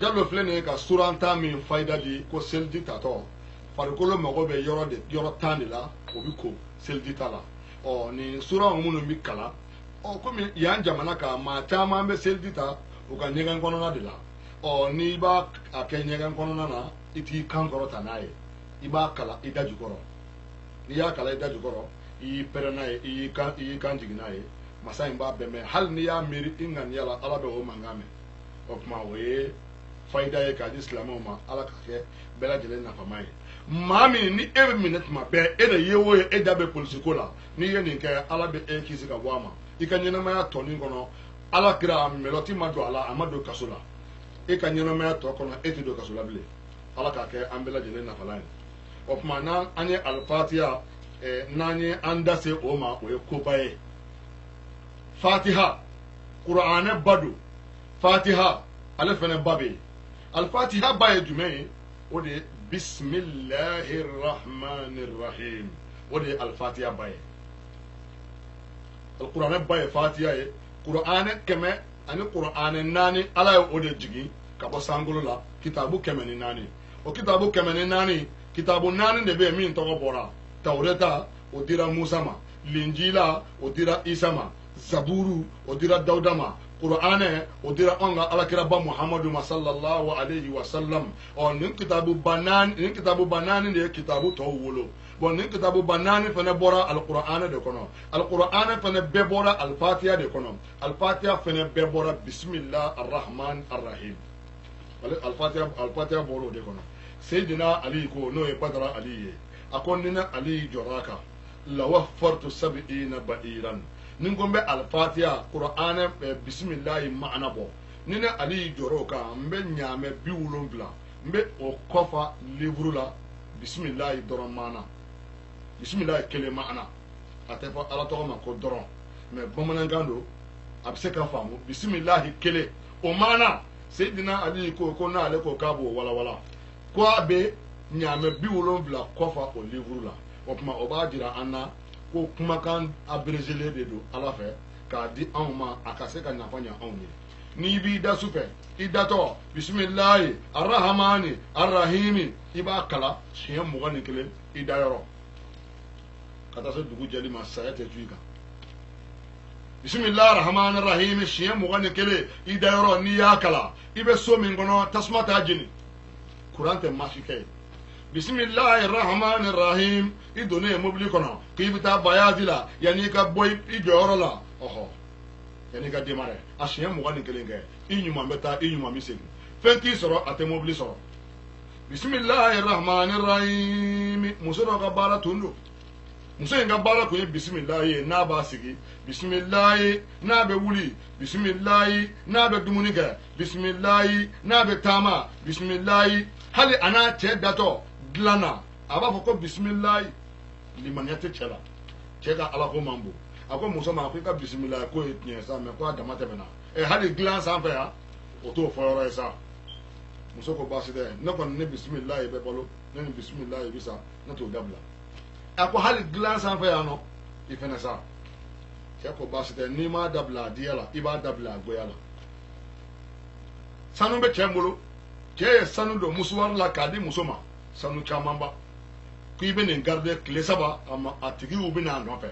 Jallo filɛ ka suranta min fayida di ko seliji tatɔ farikolo mago bɛ yɔrɔ tan de la o bi ko seliji ta la ni sura minnu bi kalan komi yan jamana kan maa caman bɛ seliji ta u ka ɲɛgɛn kɔnɔna de la n'i b'a kɛ ɲɛgɛn kɔnɔna na i t'i kan kɔrɔ ta n'a ye i b'a kala i da jukɔrɔ n'i y'a kala i da jukɔrɔ i y'i pɛrɛn n'a ye i y'i kan jigin n'a ye masa in b'a bɛɛ mɛn hali n'i y'a miiri i ŋaniya la ala bɛ o mankan mɛn o tuma o ye fayida ye k'a di silamɛw ma ala ka kɛ bɛɛ lajɛlen nafama ye maa min ni e bɛ minɛ tuma bɛɛ e de ye o ye e da bɛ polisiko la n'i ye nin kɛ ala bɛ e kisi ka bɔ a ma i ka ɲɛnamaya tɔnin kɔnɔ ala kira mɛlɔti ma don a la a ma don kaso la e ka ɲɛnamaya tɔ kɔnɔ e tɛ don kaso la bilen ala k'a kɛ an bɛɛ lajɛlen nafalan ye o tuma n'an ye alifatiha n'an ye an da se o ma o ye koba ye fatiha kuranɛ ba don fatiha ale fɛnɛ ba bɛ yen alfatiha ba ye jumɛn ye o de ye bisimilahi rahmani rahim o de ye alfatiha ba ye alkuranɛ ba ye fatiha ye kuranɛ kɛmɛ ani kuranɛ naani ala ye o de jigin ka bɔ sankolo la kitabu kɛmɛ ni naani o kitabu kɛmɛ ni naani kitabu naani de bɛ yen min tɔgɔ bɔra tawureta o dira musa ma linjila o dira isa ma zaburu o dira dawuda ma Qur'ane o dira an ka alakiraba muhammadu ma sallallahu alayhi wa sallam nin kitabu banani de ye kitabu tɔw wolo nin kitabu banani fana bɔra alqur'ane de kɔnɔ alqur'ane fana bɛɛ bɔra alfatiha de kɔnɔ alfatiha fana bɛɛ bɔra bismillah arrahman arrahim alfatiha bɔra o de kɔnɔ seydina ali ko n'o ye badara ali ye a ko ni ne ali jɔra kan lawaffartu sab'ina ba'iran ni ko n bɛ alfatiha kuranɛ bisimilahi maana bɔ ni ne ali jɔrɔ o kan n bɛ ɲaamɛ 70 n bɛ o kɔfa livuru la bisimilahi dɔrɔn maana bisimilahi kelen maana a tɛ fɔ ala tɔgɔ ma ko dɔrɔn mɛ bamanankan don a bɛ se ka faamu bisimilahi kelen o maana seydina ali ko n'ale ko k'a b'o walawala ko a bɛ ɲaamɛ 70 kɔfa o livuru la o tuma o b'a jira an na ko kumakan abrégé de don ala fɛ k'a di anw ma a ka se ka nafa ɲɛ anw ye n'i b'i da su fɛ i datɔ bisimilahi arrahamani arrahimi i b'a kala siɲɛ 21 i da yɔrɔ ka taa se dugu jɛli ma saya tɛ tu i kan bisimilahi arrahmani arrahimi siɲɛ 21 i da yɔrɔ n'i y'a kala i bɛ so min kɔnɔ tasuma t'a jeni kuran tɛ maasi kɛ ye bisimilahi rahmani rahim i donnen ye mobili kɔnɔ k'i bɛ taa bayazi la yanni i ka bɔ i jɔyɔrɔ la yanni i ka démarrer a siɲɛ 21 kɛ i ɲuman bɛ taa i ɲuman bɛ segin fɛn t'i sɔrɔ a tɛ mobili sɔrɔ bisimilahi rahmani rahim muso dɔ ka baara tun don muso in ka baara kun ye bisimilahi ye n'a b'a sigi bisimilahi n'a bɛ wuli bisimilahi n'a bɛ dumuni kɛ bisimilahi n'a bɛ taama bisimilahi hali a n'a cɛ datɔ dilan na a b'a fɔ ko bisimilahi limaniya tɛ cɛ la cɛ ka alako man bon a ko muso ma ko i ka bisimilahi k'o ye tiɲɛ sa mɛ ko a dama tɛmɛna hali dilan sanfɛ yan o t'o fɔ yɔrɔ ye sa muso ko baasi tɛ ne kɔni ne bisimilahi bɛ balo ne ni bisimilahi bi sa ne t'o dabila a ko hali dilan sanfɛ yan nɔ i fɛnɛ sa cɛ ko baasi tɛ n'i m'a dabila a diya la i b'a dabila a goya la sanu bɛ cɛ bolo cɛ ye sanu don musuwari la k'a di muso ma sanu camanba k'i bɛ nin garder tile 3 a tigiw bɛ n'a nɔfɛ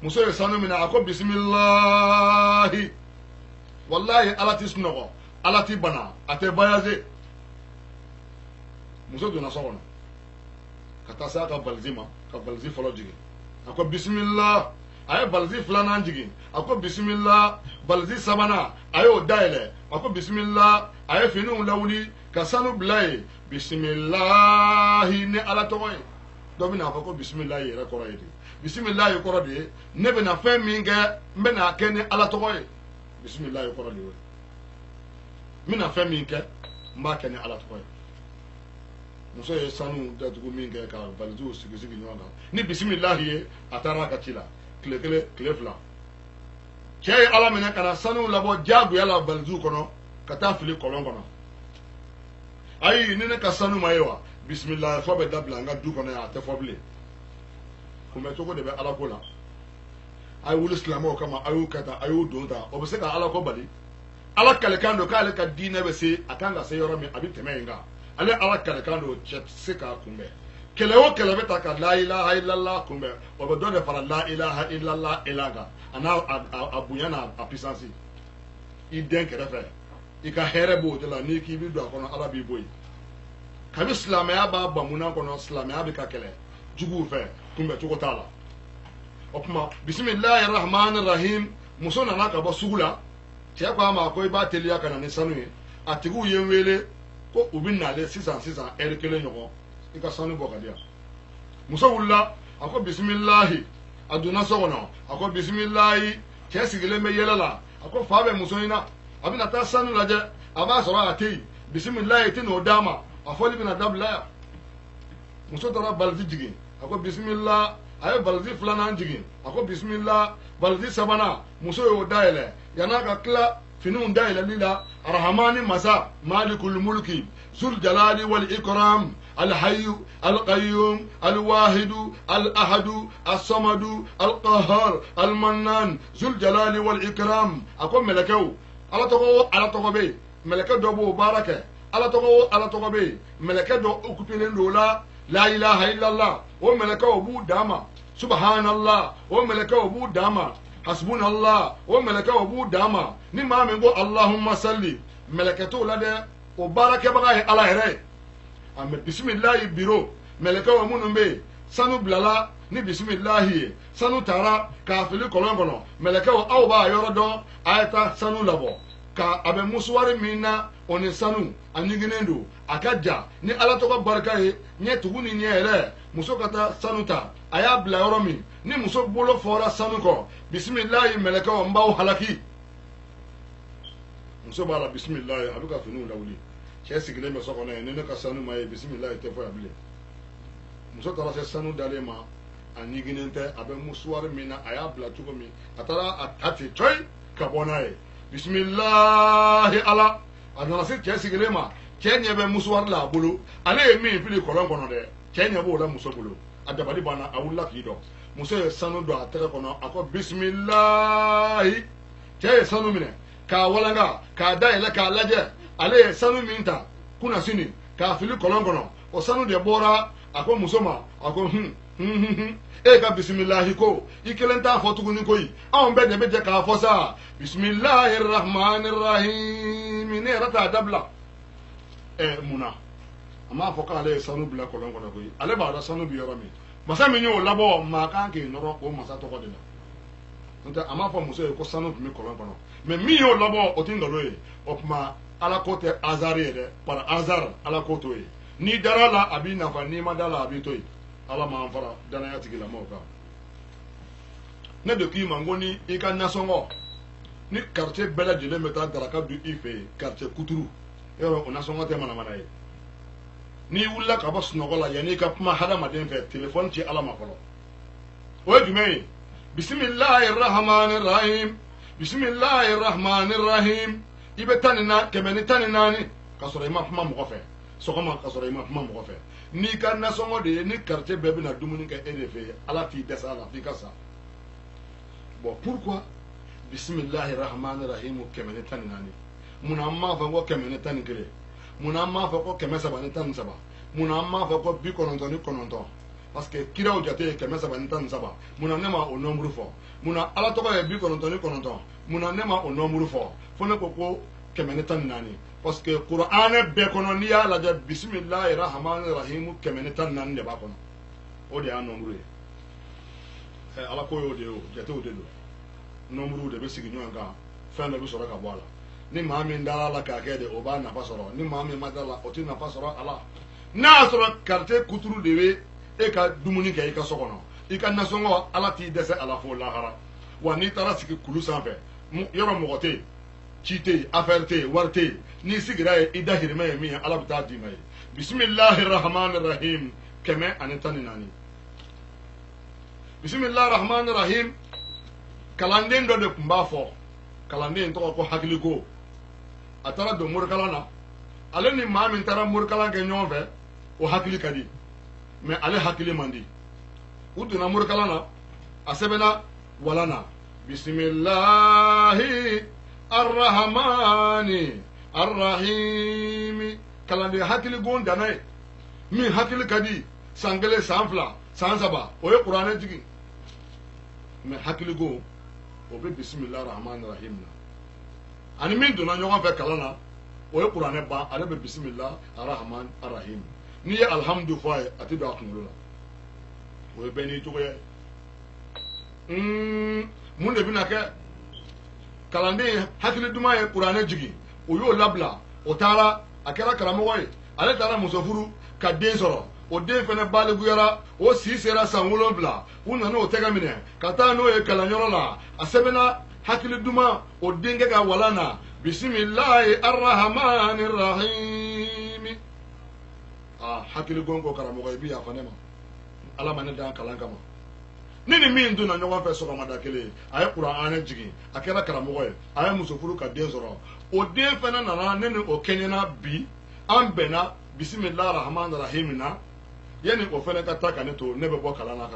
muso ye sanu minɛ a ko bisimilahi walahi ala ti sunɔgɔ ala ti bana a tɛ voyager muso donna so kɔnɔ ka taa se a ka valise ma ka valise fɔlɔ jigin a ko bisimilah aye balzi filanan jigin ako bismillah balzi sabana ayo daile ako bismillah aye finu lawli ka sanu bilay bismillah ni ala toy do bina ko bismillah yere ko raydi bismillah ko rade ne bena fe minga mbena kene ala toy bismillah ko rade mina fe minga mba kene ala toy muso ye sanu datugu minga ka balzu sigi nyanga ni bismillah ye atara ka tila kile fila cɛ ye ala minɛ ka na sanu labɔ jagoya la balzu kɔnɔ ka taa fili kɔlɔn kɔnɔ ayi ni ne ka sanu ma ye wa bisimilahi fɔ bɛ dabila n ka du kɔnɔ yan a tɛ fɔ bilen kunbɛcogo de bɛ ala ko la a ye wuli silamɛw kama a y'u kɛ tan a y'u don tan o bɛ se ka ala ko bali ala kalikan don k'ale ka diinɛ bɛ se a kan ka se yɔrɔ min a bɛ tɛmɛ yen kan ale ala kalikan don cɛ tɛ se k'a kunbɛn kɛlɛ o kɛlɛ bɛ ta ka la ilaha illallah kunbɛn o bɛ dɔ de fara la ilaha illallah elan kan a n'a bonya n'a a puissance i den kɛrɛfɛ i ka hɛrɛ b'o de la n'i k'i bɛ don a kɔnɔ ala b'i bɔ yen kabi silamɛya b'a bamunan kɔnɔ silamɛya bɛ ka kɛlɛ juguw fɛ kunbɛcogo t'a la o tuma bisimilahi rahmani rahim muso nana ka bɔ sugu la cɛ ko a ma ko i b'a teliya ka na ni sanu ye a tigiw ye n wele ko u bɛ nale sisan ɛri kelen ɲɔgɔn i ka sanu bɔ ka di yan muso wulila a ko bisimilahi a donna so kɔnɔ a ko bisimilahi cɛ sigilen bɛ yɛlɛ la a ko fa bɛ muso in na a bɛna taa sanu lajɛ a b'a sɔrɔ a tɛ yen bisimilahi tɛ n'o d'a ma a fɔli bɛna dabila yan muso taara baliji jigin a ko bisimilah a ye baliji filanan jigin a ko bisimilah baliji sabanan muso y'o dayɛlɛ yan'a ka tila finiw dayɛlɛli la arahamani masa malikul mulki zul jalali wal ikram الحي القيوم الواحد الأحد الصمد القهار المنان ذو الجلال والإكرام أقول ملكو على تقوى ملكو دو باركة على تقوى ملكو دو أكبرين لولا لا إله إلا الله وملكو أبو داما سبحان الله وملكو أبو داما حسبنا الله وملكو أبو داما نما من اللهم صل ملكتو لدى وباركة بغاية على هري ame bisimilahi biro mɛlɛkɛw minnu bɛ yen sanu bilala ni bisimilahi ye sanu taara k'a fili kɔlɔn kɔnɔ mɛlɛkɛw aw b'a yɔrɔ dɔn a ye taa sanu labɔ ka a bɛ musuwari min na o ni sanu a ɲiginnen don a ka ja ni ala tɔgɔ barika ye ɲɛ tugu ni ɲɛ yɛrɛ muso ka taa sanu ta a y'a bila yɔrɔ min ni muso bolo fɔra sanu kɔ bisimilahi mɛlɛkɛw n b'aw halaki muso b'a la bisimilahi a bɛ ka finiw lawuli cɛ sigilen bɛ so kɔnɔ yen ni ne ka sanu ma ye bisimilahi tɛ fɔ yan bilen muso taara se sanu dalen ma a ɲiginnen tɛ a bɛ musuwari min na a y'a bila cogo min a taara a ta ten coyi ka bɔ n'a ye bisimilahi ala a nana se cɛ sigilen ma cɛ ɲɛ bɛ musuwari la a bolo ale ye min fili kɔlɔn kɔnɔ dɛ cɛ ɲɛ b'o la muso bolo a dabali banna a wulila k'i dɔn muso ye sanu don a tɛgɛ kɔnɔ a ko bisimilahi cɛ ye sanu minɛ k'a walanga k'a dayɛlɛ k'a lajɛ ale ye sanu min ta kunna sini k'a fili kɔlɔn kɔnɔ o sanu de bɔra a ko muso ma a ko e ka bisimilahi ko i kelen t'a fɔ tuguni koyi anw bɛɛ de bɛ jɛ k'a fɔ sa bisimilahi rahmani rahim ne yɛrɛ t'a dabila munna a m'a fɔ k'ale ye sanu bila kɔlɔn kɔnɔ koyi ale b'a dɔn sanu bɛ yɔrɔ min masa min y'o labɔ maa kan k'i nɔrɔ o masa tɔgɔ de la n'o tɛ a m'a fɔ muso ye ko sanu tun bɛ kɔlɔn kɔnɔ mɛ min y'o labɔ o tɛ nkalon ye o tuma ala ko tɛ hasard ye dɛ par hasard ala ko t'o ye n'i dara la a b'i nafa n'i ma da la a b'i to yen ala m'an fara danaya tigilamɔgɔw kan ne de k'i ma n ko ni i ka nasɔngɔ ni quartier bɛɛ lajɛlen bɛ taa daraka dun i fɛ yen quartier kuturu yɔrɔ o nasɔngɔ tɛ manamana ye n'i wulila ka bɔ sunɔgɔ la yanni i ka kuma hadamaden fɛ telefɔni ci ala ma fɔlɔ o ye jumɛn ye bisimilahi rahmani rahim bisimilahi rahmani rahim i bɛ tan ni na kɛmɛ ni tan ni naani ka sɔrɔ i ma kuma mɔgɔ fɛ sɔgɔma ka sɔrɔ i ma kuma mɔgɔ fɛ n'i ka nasɔngɔ de ye ni quartier bɛɛ bɛna dumuni kɛ e de fɛ ala t'i dɛsɛ a la f'i ka sa bon pourquoi bisimilahi rahmani rahim kɛmɛ ni tan ni naani munna an m'a fɔ ko kɛmɛ ni tan ni kelen munna an m'a fɔ ko kɛmɛ saba ni tan ni saba munna an m'a fɔ ko 99 parce que kiraw jate ye 317 munna ne ma o nombre fɔ munna ala tɔgɔ ye 99 munna ne ma o nombre fɔ fo ne ko ko 114 parce que Qur'an bɛɛ kɔnɔ n'i y'a lajɛ bisimilahi rahmani rahim 114 de b'a kɔnɔ o de y'a nombre ye ala ko y'o de ye o jatew de don nombre de bɛ sigi ɲɔgɔn kan fɛn dɔ bɛ sɔrɔ ka bɔ a la ni maa min dara la k'a kɛ de o b'a nafa sɔrɔ ni maa min ma dara la o tɛ nafa sɔrɔ a la n'a y'a sɔrɔ quartier kuturu de bɛ e ka dumuni kɛ i ka so kɔnɔ i ka nasɔngɔ ala t'i dɛsɛ a la fo lahara wa n'i taara sigi kulu sanfɛ yɔrɔ mɔgɔ tɛ yen ci tɛ yen affaire tɛ yen wari tɛ yen n'i sigira yen i dahirimɛ ye min ye ala bɛ taa d'i ma ye bisimilahi rahmani rahim 114 bisimilahi rahmani rahim kalanden dɔ de tun b'a fɔ kalanden tɔgɔ ko hakiliko a taara don morikalan na ale ni maa min taara morikalan kɛ ɲɔgɔn fɛ o hakili ka di mɛ ale hakili man di u donna morikalan na a sɛbɛnna walan na bisimilahi arrahmani arrahimi kalanden hakiligon danna ye min hakili ka di san kelen san fila san saba o ye kuranɛ jigin mɛ hakiligon o bɛ bisimilahi rahmani rahim na ani min donna ɲɔgɔn fɛ kalan na o ye kuranɛ ban ale bɛ bisimilahi arrahmani arrahim n'i ye alhamdu fɔ a ye a tɛ don a kunkolo la o ye bɛɛ n'i cogoya ye mun de bɛna kɛ kalanden hakili duman ye kuranɛ jigin o y'o labila o taara a kɛra karamɔgɔ ye ale taara muso furu ka den sɔrɔ o den fɛnɛ baliguyara o si sera san 7 u nana o tɛgɛ minɛ ka taa n'o ye kalanyɔrɔ la a sɛbɛnna hakili duman o denkɛ ka walan na bisimilahi arrahmani rahimi hakili gon ko karamɔgɔ i bi yafa ne ma ala ma ne dan kalan kama ni ni min donna ɲɔgɔn fɛ sɔgɔmada kelen a ye kuranɛ jigin a kɛra karamɔgɔ ye a ye muso furu ka den sɔrɔ o den fɛnɛ nana ne ni o kɛɲɛna bi an bɛnna bisimilahi rahmani rahim na yanni o fɛnɛ ka taa ka ne to ne bɛ bɔ kalan na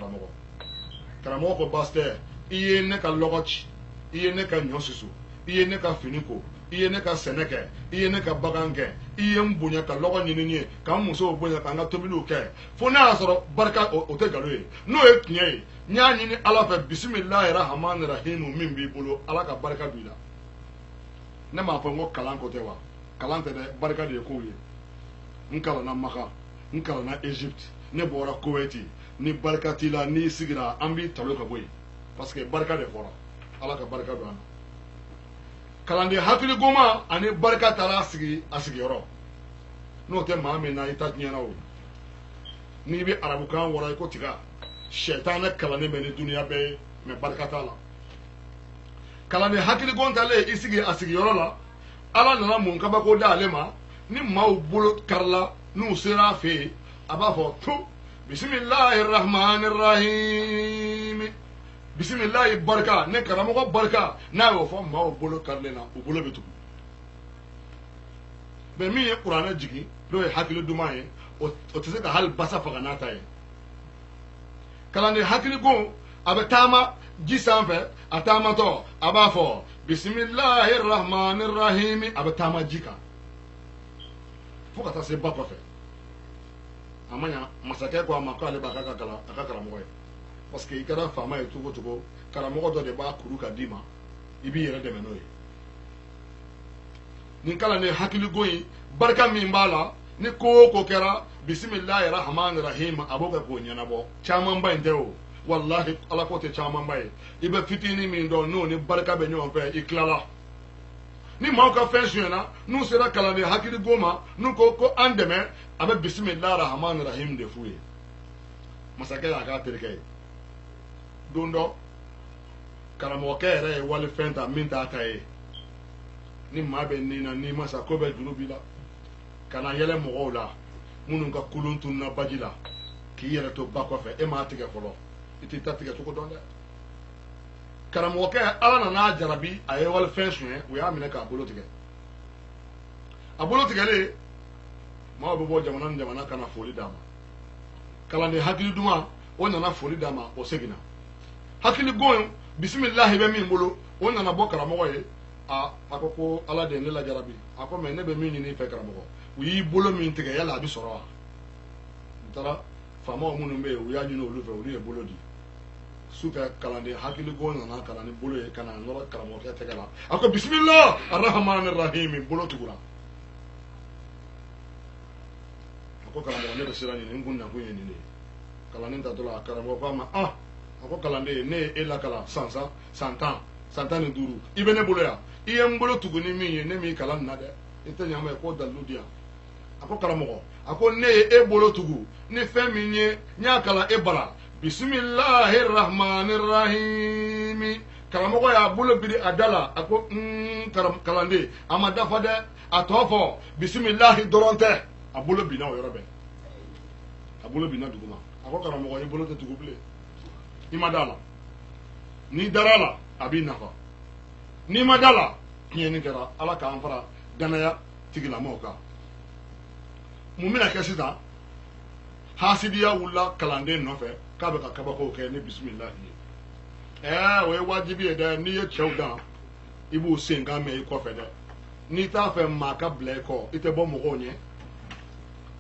karamɔgɔ ko baasi tɛ i ye ne ka lɔgɔ ci i ye ne ka ɲɔ susu i ye ne ka fini ko i ye ne ka sɛnɛ kɛ i ye ne ka bagan kɛ i ye n bonya ka lɔgɔ ɲini n ye ka n musow bonya ka n ka tobiliw kɛ fo n'a y'a sɔrɔ barika o tɛ nkalon ye n'o ye tiɲɛ ye n y'a ɲini ala fɛ bisimilahi rahmani rahim min b'i bolo ala ka barika b'i la ne m'a fɔ n ko kalan ko tɛ wa kalan tɛ dɛ barika de ye kow ye n kalanna maka n kalanna egypte ne bɔra kuwaiti ni barika t'i la n'i sigira an b'i talo ka bɔ yen parce que barika de fɔra ala ka barika don an na kalanden hakili goma ani barika taara sigi a sigiyɔrɔ n'o tɛ maa min na i ta tiɲɛna o n'i bɛ arabukan wɔrɔ i ko tiga sɛtanɛ kalannen bɛ ni duniya bɛɛ ye mɛ barika t'a la kalanden hakili gon talen i sigi a sigiyɔrɔ la ala nana mun kabako da ale ma ni maaw bolo karila n'u sera a fɛ yen a b'a fɔ tu bisimilahi rahmani rahim bisimilahi barika ne karamɔgɔ barika n'a y'o fɔ maaw bolo karilen na u bolo bɛ tugu mɛ min ye kuranɛ jigin n'o ye hakili duman ye o tɛ se ka hali basa faga n'a ta ye kalanden hakili gon a bɛ taama ji sanfɛ a taamatɔ a b'a fɔ bisimilahi rahmani rahim a bɛ taama ji kan fo ka taa se ba kɔfɛ a ma ɲa masakɛ ko a ma k'ale b'a ka karamɔgɔ ye parce que i kɛra faama ye cogo o cogo karamɔgɔ dɔ de b'a kuru ka d'i ma i b'i yɛrɛ dɛmɛ n'o ye nin kalanden hakiligo in barika min b'a la ni ko o ko kɛra bisimilahi rahmani rahim a b'o kɛ k'o ɲɛnabɔ camanba in tɛ o walahi ala ko tɛ camanba ye i bɛ fitinin min dɔn n'o ni barika bɛ ɲɔgɔn fɛ i tilala ni maaw ka fɛn sonyɛna n'u sera kalanden hakiligo ma n'u ko an dɛmɛ a bɛ bisimilahi rahmani rahim de f'u ye masakɛ y'a k'a terikɛ ye don dɔ karamɔgɔkɛ yɛrɛ ye walifɛn ta min t'a ta ye ni maa bɛ nin na n'i ma sa ko bɛ juru b'i la ka na yɛlɛ mɔgɔw la minnu ka kulun tununa baji la k'i yɛrɛ to ba kɔfɛ e m'a tigɛ fɔlɔ i t'i ta tigɛ cogo dɔn dɛ karamɔgɔkɛ ala nan'a jarabi a ye walifɛn suɲɛ u y'a minɛ k'a bolo tigɛ a bolo tigɛlen maaw bɛ bɔ jamana ni jamana ka na foli d'a ma kalanden hakili duman o nana foli d'a ma o seginna hakili gon bisimilahi bɛ min bolo o nana bɔ karamɔgɔ ye a ko ala de ye ne lajarabi a ko mɛ ne bɛ min ɲini i fɛ karamɔgɔ u y'i bolo min tigɛ yala a bɛ sɔrɔ wa n taara faamaw minnu bɛ yen u y'a ɲini olu fɛ olu ye bolo di sufɛ kalanden hakili gon nana ka na ni bolo ye ka na nɔrɔ karamɔgɔkɛ tɛgɛ la a ko bisimilah arahmani rahim bolo tugura a ko karamɔgɔ ne bɛ siran ɲini n kun nakun ye nin de ye kalanden tatɔ la karamɔgɔ ko a ma a ko kalanden ne ye e lakala san tan ni duuru i bɛ ne bolo yan i ye n bolo tugu ni min ye ne m'i kalan nin na dɛ i tɛ ɲaama ye k'o dalilu di yan a ko karamɔgɔ a ko ne ye e bolo tugu ni fɛn min ye n y'a kalan e bara bisimilahi rahmani rahimi karamɔgɔ y'a bolo biri a da la a ko kalanden a ma dafa dɛ a tɔ fɔ bisimilahi dɔrɔn tɛ a bolo binna o yɔrɔ bɛɛ a bolo binna duguma a ko karamɔgɔ i bolo tɛ tugu bilen i ma da la n'i dara la a b'i nafa n'i ma da la tiɲɛni kɛra ala k'an fara danaya tigilamɔgɔw kan mun bɛna kɛ sisan hasidiya wulila kalanden nɔfɛ k'a bɛ ka kabakow kɛ ni bisimilahi ye o ye wajibi ye dɛ n'i ye cɛw dan i b'u sen kan mɛn i kɔfɛ dɛ n'i t'a fɛ maa ka bila i kɔ i tɛ bɔ mɔgɔw ɲɛ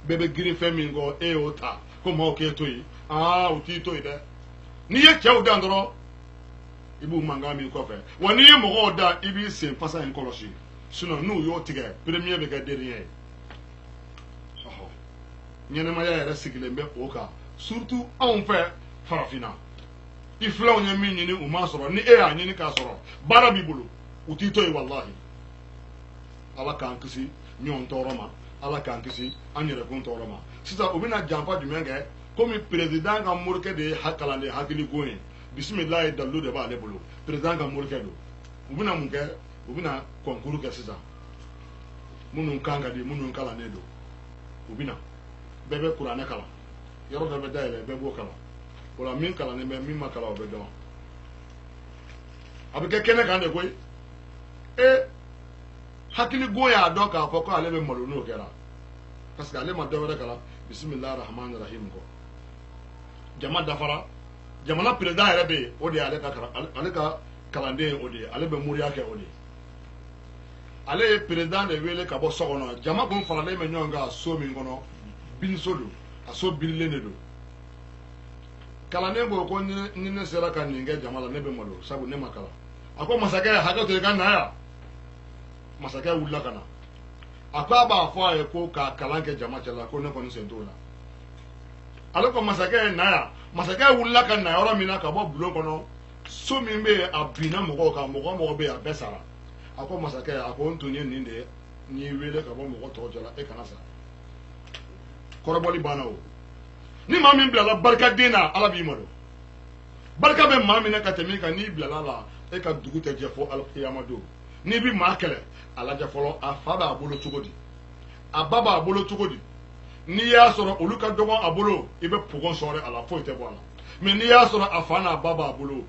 bɛɛ bɛ girin fɛn min kɔ e y'o ta ko maaw k'e to yen u t'i to yen dɛ n'i ye cɛw dan dɔrɔn i b'u mankan min kɔfɛ wa n'i ye mɔgɔw dan i b'i sen fasa in kɔlɔsi n'u y'o tigɛ premier bɛ kɛ dernier ye ɲɛnɛmaya yɛrɛ sigilen bɛ o kan surtout anw fɛ farafinna i filanw ye min ɲini u m'a sɔrɔ ni e y'a ɲini k'a sɔrɔ baara b'i bolo u t'i to yen walahi ala k'an kisi ɲɔgɔn tɔɔrɔ ma ala k'an kisi an yɛrɛkun tɔɔrɔ ma sisan u bɛna janfa jumɛn kɛ komi perezida ka morikɛ de ye kalanden hakiliko ye bisimilayi dalilu de b'ale bolo perezida ka morikɛ don u bɛna mun kɛ u bɛna kɔnkuru kɛ sisan minnu kan ka di minnu kalannen don u bɛna bɛɛ bɛ kuranɛ kalan yɔrɔ dɔ bɛ dayɛlɛ bɛɛ b'o kalan o la min kalannen bɛ min ma kalan o bɛ dɔn a bɛ kɛ kɛnɛ kan de koyi hakiligo y'a dɔn k'a fɔ ko ale bɛ malo n'o kɛra parce que ale ma dɔ wɛrɛ kalan bisimilahi rahmani rahim kɔ jama dafara jamana perezida yɛrɛ bɛ yen o de ye ale ka kalanden o de ye ale bɛ moriya kɛ o de ye ale ye perezida de wele ka bɔ so kɔnɔ jama kun faralen bɛ ɲɔgɔn kan so min kɔnɔ biliso don a so bililen de don kalanden ko ko ni ne sera ka nin kɛ jama la ne bɛ malo sabu ne ma kalan a ko masakɛ hakɛ to i ka na yan masakɛ wulila ka na a ko a b'a fɔ a ye ko k'a kalan kɛ jama cɛla ko ne kɔni sen t'o la ale ko masakɛ ye na yan masakɛ wulila ka na yɔrɔ min na ka bɔ bulon kɔnɔ so min bɛ yen a binna mɔgɔw kan mɔgɔ bɛ yen a bɛɛ sara a ko masakɛ a ko n tun ye nin de ye n'i y'i wele ka bɔ mɔgɔ tɔw cɛla e kana sa kɔrɔbɔli banna o ni maa min bilala barikaden na ala b'i malo barika bɛ maa min na ka tɛmɛ kan n'i bilala la e ka dugu tɛ jɛ fo alikiyama don n'i bi maa kɛlɛ a lajɛ fɔlɔ a fa b'a bolo cogo di a ba b'a bolo cogo di n'i y'a sɔrɔ olu ka dɔgɔ a bolo i bɛ pɔgɔn sɔrɔ a la foyi tɛ bɔ a la mɛ n'i y'a sɔrɔ a fa n'a ba b'a bolo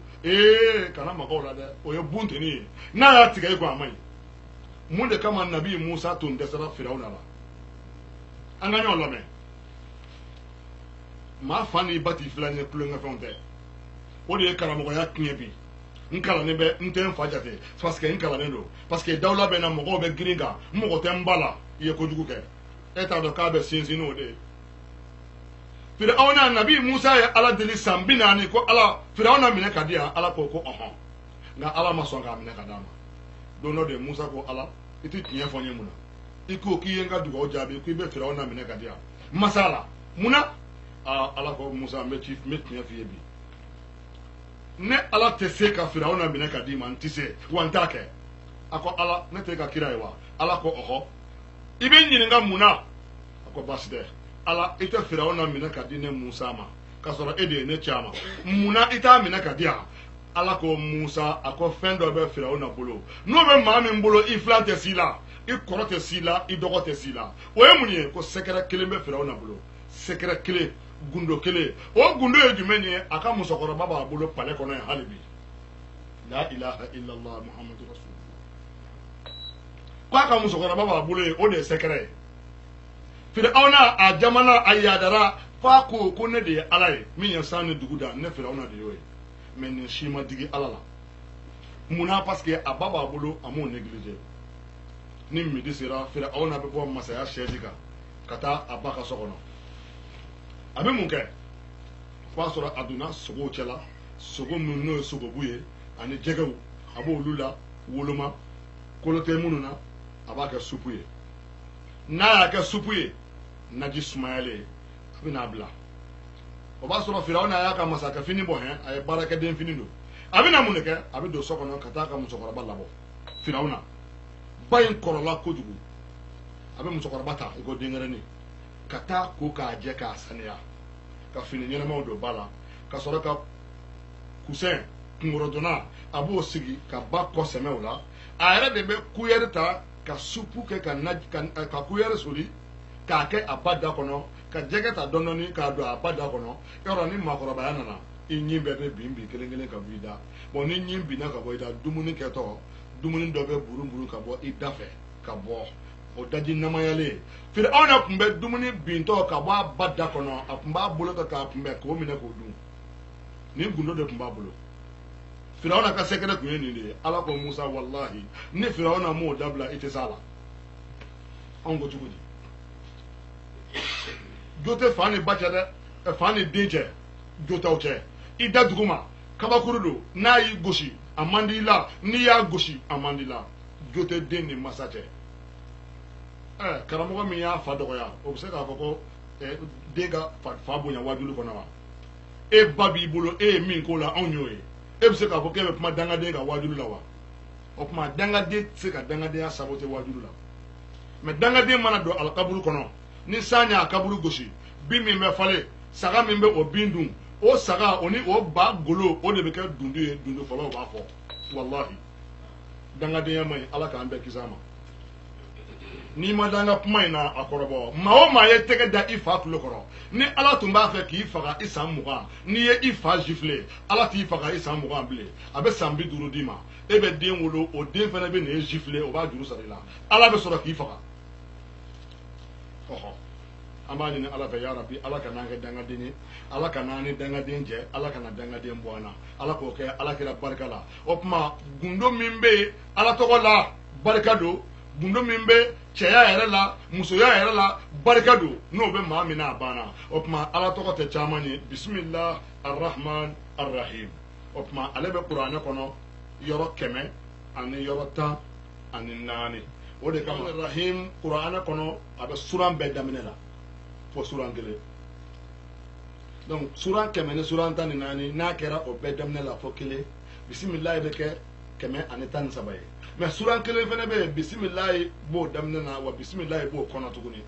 kana magaw la dɛ o ye buntenni ye n'a y'a tigɛ i ko a man ɲi mun de kama nabi musa tun dɛsɛra firawuna la an ka ɲɔgɔn lamɛn maa fa n'i ba t'i filan ye tulonkɛfɛnw tɛ o de ye karamɔgɔya tiɲɛ bi n kalannen bɛ n tɛ n fa jate parce que n kalannen don parce que dawula bɛ na mɔgɔw bɛ girin kan n mɔgɔ tɛ n ba la i ye kojugu kɛ e t'a dɔn k'a bɛ sinsin n'o de ye firawuna nabi musa ye ala deli san 40 ko ala firawuna minɛ ka di yan ala ko ɔhɔn nka ala ma sɔn k'a minɛ ka d'a ma don dɔ de musa ko ala i tɛ tiɲɛ fɔ n ye mun na i ko k'i ye n ka dugawu jaabi k'i bɛ firawuna minɛ ka di yan masala mun na ala ko musa n bɛ tiɲɛ f'i ye bi ne ala tɛ se ka firawuna minɛ ka d'i ma n tɛ se wa n t'a kɛ a ko ala ne tɛ ka kira ye wa ala ko ɔhɔ i bɛ n ɲininka mun na a ko baasi tɛ ala i tɛ firawuna minɛ ka di ne musa ma k'a sɔrɔ e de ye ne ci a ma mun na i t'a minɛ ka di yan ala ko musa a ko fɛn dɔ bɛ firawuna bolo n'o bɛ maa min bolo i filan tɛ s'i la i kɔrɔ tɛ s'i la i dɔgɔ tɛ s'i la o ye mun ye ko sɛkɛrɛ kelen bɛ firawuna bolo sɛkɛrɛ kelen gundo kelen o gundo ye jumɛn ye a ka musokɔrɔba b'a bolo palais kɔnɔ yan hali bi la ilaha illallah muhammadu rasulullah k'a ka musokɔrɔba b'a bolo ye o de ye sɛkɛrɛ ye firawuna a jamana a yadara f'a ko ne de ye ala ye min ye san ni dugu da ne firawuna de y'o ye mɛ nin si ma digi ala la munna parce que a ba b'a bolo a m'o négligé ni midi sera firawuna bɛ bɔ masaya sɛji kan ka taa a ba ka so kɔnɔ a bɛ mun kɛ f'a sɔrɔ a donna sogow cɛla sogo minnu n'o ye sogobu ye ani jɛgɛw a b'olu la woloma kolo tɛ minnu na a b'a kɛ supu ye n'a y'a kɛ supu ye naji sumayalen a bɛ n'a bila o b'a sɔrɔ Firawuna y'a ka masakɛ fini bɔ hɛn a ye baarakɛden fini don a bɛna mun de kɛ a bɛ don so kɔnɔ ka taa ka musokɔrɔba labɔ Firawuna ba in kɔrɔla kojugu a bɛ musokɔrɔba ta i ko denkɛrɛnin ka taa ko k'a jɛ k'a saniya ka fini ɲɛnamaw don ba la ka sɔrɔ ka kusɛn kungorodonna a b'o sigi ka ba kɔ sɛmɛw la a yɛrɛ de bɛ kuyɛri ta ka supu kɛ ka kuyɛri soli k'a kɛ a ba da kɔnɔ ka jɛgɛ ta dɔɔni k'a don a ba da kɔnɔ yɔrɔ ni maakɔrɔbaya nana i ɲin bɛɛ bɛ bin kelen kelen ka bɔ i da bon ni ɲin binna ka bɔ i da dumuni kɛtɔ dumuni dɔ bɛ burun ka bɔ i da fɛ ka bɔ o daji namayalen Firawuna tun bɛ dumuni bintɔ ka bɔ a ba da kɔnɔ a tun b'a bolo k'a kunbɛn k'o minɛ k'o dun nin gundo de tun b'a bolo Firawuna ka sekɛrɛ tun ye nin de ye Ala ko Musa walahi ni Firawuna m'o dabila i tɛ s'a la anw ko cogo di jo tɛ fa ni ba cɛ dɛ fa ni den cɛ jo t'aw cɛ i da dugu ma kabakuru don n'a y'i gosi a man di i la n'i y'a gosi a man di i la jo tɛ den ni masa cɛ karamɔgɔ min y'a fa dɔgɔya o bɛ se k'a fɔ ko den ka fa bonya wajulu kɔnɔ wa e ba b'i bolo e ye min k'o la anw y'o ye e bɛ se k'a fɔ k'e bɛ kuma dangaden ka wajulu la wa o tuma dangaden tɛ se ka dangadenya sabote wajulu la mɛ dangaden mana don alikaburu kɔnɔ ni san y'a kaburu gosi bin min bɛ falen saga min bɛ o bin dun o saga o ni o ba golo o de bɛ kɛ dundu ye dundu fɔlɔw b'a fɔ walahi dangadenya man ɲi Ala k'an bɛɛ kisi a ma n'i ma dan ka kuma in na a kɔrɔbɔ maa o maa ye tɛgɛ da i fa tulo kɔrɔ ni Ala tun b'a fɛ k'i faga i san 20 n'i ye i fa gifle Ala t'i faga i san 20 bilen a bɛ san 50 d'i ma e bɛ den wolo o den fana bɛ n'e gifle o b'a juru sara i la Ala bɛ sɔrɔ k'i faga ɔhɔ an b'a ɲini Ala fɛ ya Rabbi Ala ka n'an kɛ dangaden ye Ala ka n'an ni dangaden jɛ Ala ka na dangaden bɔ an na Ala k'o kɛ Alakira barika la o tuma gundo min bɛ yen Ala tɔgɔ la barika don gundo min bɛ cɛya yɛrɛ la musoya yɛrɛ la barika don n'o bɛ maa min na a banna o tuma Ala tɔgɔ tɛ caman ye bisimilah arrahman arrahim o tuma ale bɛ kuranɛ kɔnɔ yɔrɔ 100 ani yɔrɔ 14 o de kama rahim kuranɛ kɔnɔ a bɛ suran bɛɛ daminɛ la fo suran 1 donc suran 100 ni suran 14 n'a kɛra o bɛɛ daminɛ la fo 1 bisimilah bɛ kɛ 113 ye mais suran 1 fana bɛ yen bisimilayi b'o daminɛ na wa bisimilayi b'o kɔnɔ tuguni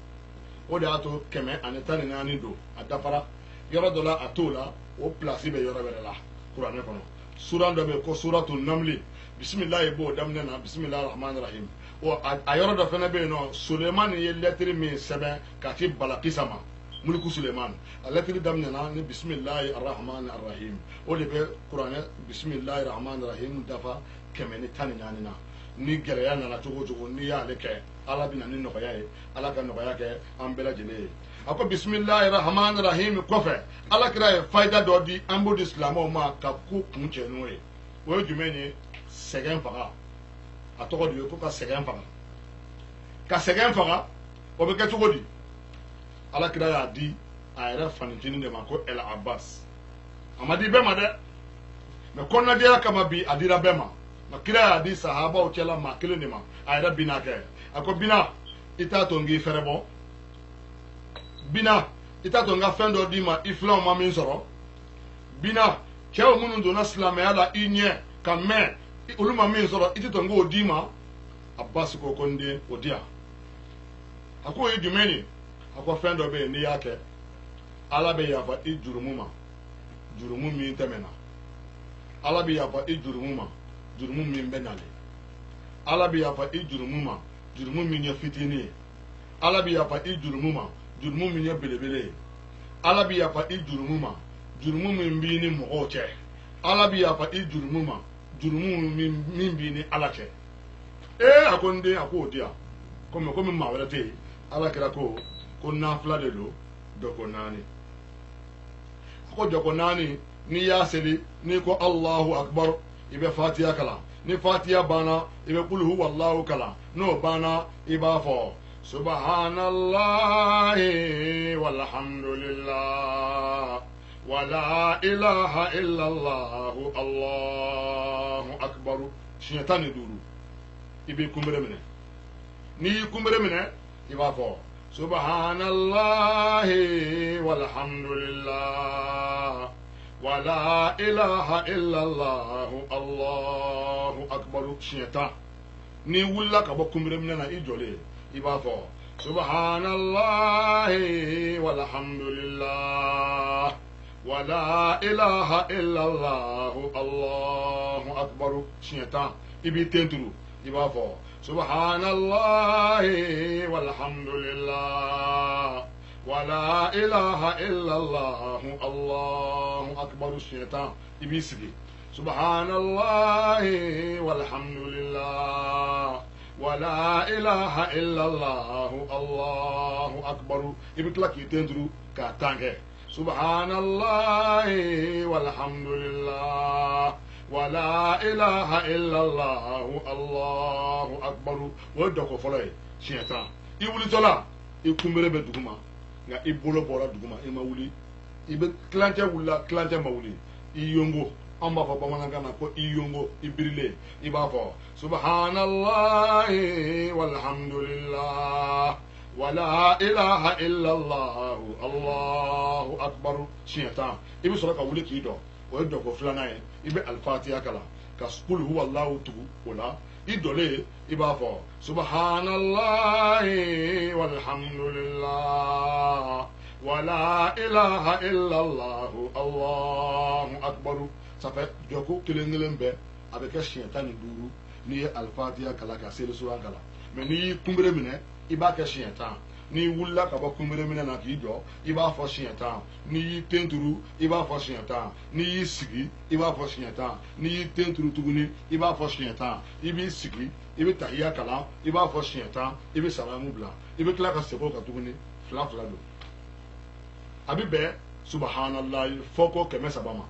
o de y'a to 114 don a dafara yɔrɔ dɔ la a t'o la o pilasi bɛ yɔrɔ wɛrɛ la kuranɛ kɔnɔ suran dɔ bɛ yen ko suratu namli bisimilayi b'o daminɛ na bisimilahi rahman rahim a yɔrɔ dɔ fana bɛ yen nɔ Sulemani ye lɛtiri min sɛbɛn k'a ci Balakisa ma Muliku Sulemani a lɛtiri daminɛna ni bisimilahi rahman rahim o de bɛ kuranɛ bisimilahi rahman rahim dafa 114 na ni gɛlɛya nana cogo cogo n'i y'ale kɛ Ala bɛ na ni nɔgɔya ye Ala ka nɔgɔya kɛ an bɛɛ lajɛlen ye a ko bisimilahi rahman rahim kɔfɛ Alakira ye fayida dɔ di an b'o di silamɛw ma ka ko kun cɛ n'o ye o ye jumɛn ye sɛgɛn faga a tɔgɔ de ye ko ka sɛgɛn faga o bɛ kɛ cogo di Alakira y'a di a yɛrɛ fanintinin de ma ko El Abbas a ma di bɛɛ ma dɛ mɛ kɔnɔnajɛya kama bi a dira bɛɛ ma nka kira y'a di sahabaw cɛla maa 1 de ma a yɛrɛ bina kɛ a ko bina i t'a to n k'i fɛrɛ bɔ bina i t'a to n ka fɛn dɔ d'i ma i filanw ma min sɔrɔ bina cɛw minnu donna silamɛya la i ɲɛ ka mɛn olu ma min sɔrɔ i tɛ to n k'o d'i ma Abbas ko ko n den o di yan a ko o ye jumɛn ye a ko fɛn dɔ bɛ yen n'i y'a kɛ Ala bɛ yafa i jurumu ma jurumu min tɛmɛna Ala bɛ yafa i jurumu ma jurumu min bɛ nalen Ala bɛ yafa i jurumu ma jurumu min ye fitinin ye Ala bɛ yafa i jurumu ma jurumu min ye belebele ye Ala bɛ yafa i jurumu ma jurumu min b'i ni mɔgɔw cɛ Ala bɛ yafa i jurumu ma jurumu min b'i ni Ala cɛ a ko n den a ko o di yan komi maa wɛrɛ tɛ yen Alakira ko nafila de don jɔko 4 a ko jɔko 4 n'i y'a seli n'i ko Allahu akbar i bɛ Fatiha kalan ni Fatiha banna i bɛ kul huwallahu kalan n'o banna i b'a fɔ subhanallahi walhamdulillah wala ilaha illallah Allahu akbar siɲɛ 15 i b'i kunbere minɛ n'i y'i kunbere minɛ i b'a fɔ subhanallahi walhamdulillah wala ilaha illallah allahu akbar shiyata ni wulla ka bokumre minna ijole ibafo subhanallahi walhamdulillah wala ilaha illallah allahu akbar shiyata ibi tenturu ibafo subhanallahi walhamdulillah wala ilaha illallah allahu akbar shiyata ibi sigi subhanallahi walhamdulillah wala ilaha illallah allahu akbar ibi klaki tenturu ka tange subhanallahi walhamdulillah wala ilaha illallah allahu akbar wo doko folay shiyata i wuli tola i kumbere be duguma nga i bolo bora duguma i ma wuli i be klante wula klante ma wuli i yongo an b'a fɔ bamanankan na ko i yongo i birile i b'a fɔ subhanallahi walhamdulillah wala ilaha illallah allahu akbar shiyata i be sɔrɔ ka wuli k'i dɔn o ye dɔko filanan ye i be alfatiya kala ka qul huwa allahu tugu o la i dɔlen i b'a fɔ subhanallahi walhamdulillah wala ilaha illallah allahu akbar ça fait jɔko kelen kelen bɛɛ a bɛ kɛ siɲɛ 15 n'i ye alfatiya kala ka seli sura kala mais n'i y'i kunbere minɛ i b'a kɛ siɲɛ 10 n'i wulila ka bɔ kunbere minɛ na k'i jɔ i b'a fɔ siɲɛ 10 n'i y'i ten turu i b'a fɔ siɲɛ 10 n'i y'i sigi i b'a fɔ siɲɛ 10 n'i y'i ten turu tuguni i b'a fɔ siɲɛ 10 i b'i sigi i bɛ tahiya kalan i b'a fɔ siɲɛ 10 i bɛ salamu bila i bɛ tila ka segin o kan tuguni fila fila don a bɛ bɛn subahanallahi fɔ ko 300 ma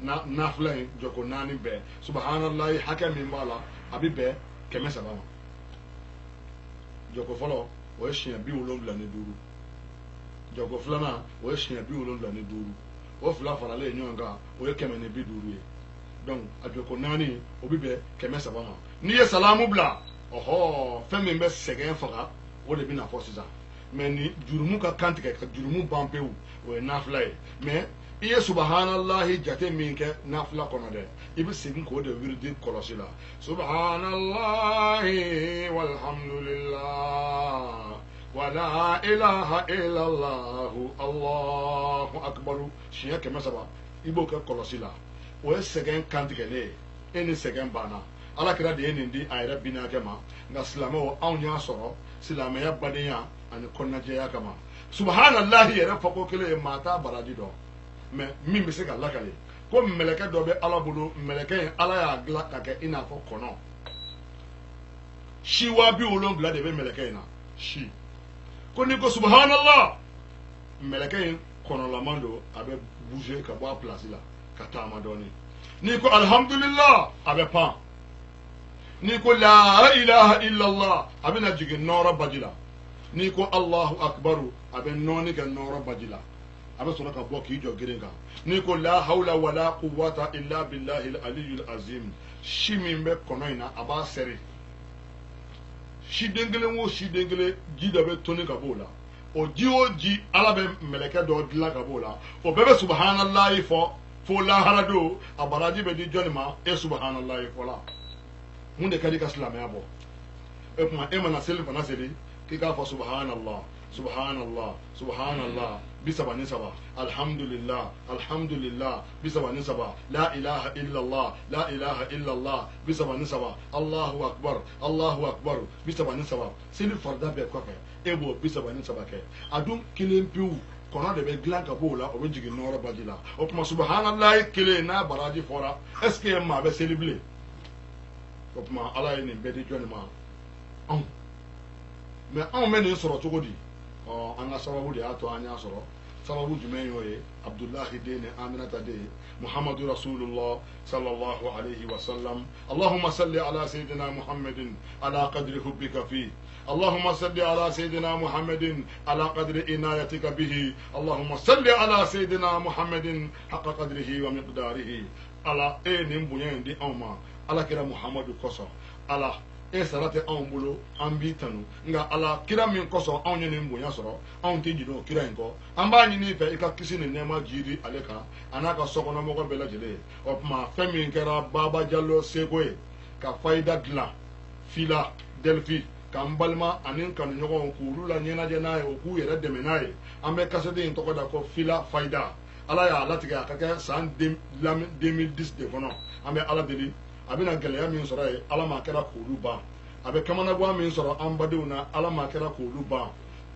na nafila in jɔko 4 bɛɛ subahanallahi hakɛ min b'a la a bɛ bɛn 300 ma jɔko fɔlɔ o ye siɲɛ 75 jɔko filanan o ye siɲɛ 75 o fila faralen ɲɔgɔn kan o ye 150 ye donc a jɔko 4 o bɛ bɛn 300 ma n'i ye salamu bila ɔhɔ fɛn min bɛ sɛgɛn faga o de bɛ na fɔ sisan mais ni jurumu ka kan tigɛ ka jurumu ban pewu o ye nafila ye mais i ye subhanallahi jate min kɛ nafila kɔnɔ dɛ i bɛ segin k'o de wiridi kɔlɔsi la subhanallahi walhamdulillah wala ilaha illallah allahu akbar siɲɛ 300 i b'o kɛ kɔlɔsi la o ye sɛgɛn kan tigɛlen ye e ni sɛgɛn banna ala kira de ye nin di a yɛrɛ binakɛ ma nka silamɛw anw y'a sɔrɔ silamɛya badenya ani kɔnɔnajɛya kama subhanallahi yɛrɛ fɔko kelen ye maa t'a baraji dɔn mais min bɛ se ka lakale ko mɛlɛkɛ dɔ bɛ ala bolo mɛlɛkɛ in ala y'a dilan ka kɛ i n'a fɔ kɔnɔ si 70 de bɛ mɛlɛkɛ in na si ko n'i ko subhanallah mɛlɛkɛ in kɔnɔlaman don a bɛ bouger ka bɔ a place la ka taama dɔɔnin n'i ko alhamdulillah a bɛ pan n'i ko la ilaha illallah a bɛ na jigin nɔrɔ baji la n'i ko allahu akbaru a bɛ nɔɔni kɛ nɔrɔ baji la a bɛ sɔrɔ ka bɔ k'i jɔ girin kan n'i ko la hawla wala quwwata illa billahi al-aliyyil azim si min bɛ kɔnɔ in na a b'a sɛri si den kelen o si den kelen ji dɔ bɛ toni ka b'o la o ji o ji ala bɛ mɛlɛkɛ dɔ dilan ka b'o la o bɛɛ bɛ subhanallahi fɔ fo lahara don a baraji bɛ di jɔnni ma e subhanallahi fɔ la mun de ka di ka silamɛya bɔ e kuma e mana seli fana seli k'i k'a fɔ subhanallah subhanallah subhanallah 73 alhamdulillah alhamdulillah 73 la ilaha illallah la ilaha illallah 73 allahu akbar 73 seli farida bɛɛ kɔfɛ e b'o 73 kɛ a dun kelen pewu kɔnɔ de bɛ dilan ka bɔ o la o bɛ jigin nɔrɔ baji la o tuma subhanallahi kelen n'a baraji fɔra est ce que maa bɛ seli bilen o tuma ala ye nin bɛɛ di jɔnni ma anw mais anw bɛ nin sɔrɔ cogo di an ka sababu de y'a to an y'a sɔrɔ sababu jumɛn y'o ye abdullahi den ni aminata den muhammadu rasulullah sallallahu alayhi wa sallam allahumma salli ala sayyidina muhammadin ala qadri hubbika fi اللهم صل على سيدنا محمد على قدر عنايتك به اللهم صل على سيدنا محمد حق قدره ومقداره على نمبوين دي أوما على كرا محمد قصر على e sarate anw bolo an b'i tanu nka ala kira min kosɔn anw ye nin bonya sɔrɔ anw tɛ jigin o kira in kɔ an b'a ɲini fɛ i ka kisi ni nɛɛma jiri ale kan a n'a ka sokɔnɔmɔgɔ bɛɛ lajɛlen o tuma fɛn min kɛra Baba Jallow seko ye ka fayida dilan fila delphi k'an balima ani kanuɲɔgɔnw k'olu la ɲɛnajɛ n'a ye o k'u yɛrɛ dɛmɛ n'a ye an bɛ kasɛti in tɔgɔ da ko fila fayida ala y'a latigɛ a ka kɛ san 2010 de kɔnɔ an bɛ ala deli a bɛna gɛlɛya min sɔrɔ yen ala m'a kɛra k'olu ban a bɛ kamanagan min sɔrɔ an badenw na ala m'a kɛra k'olu ban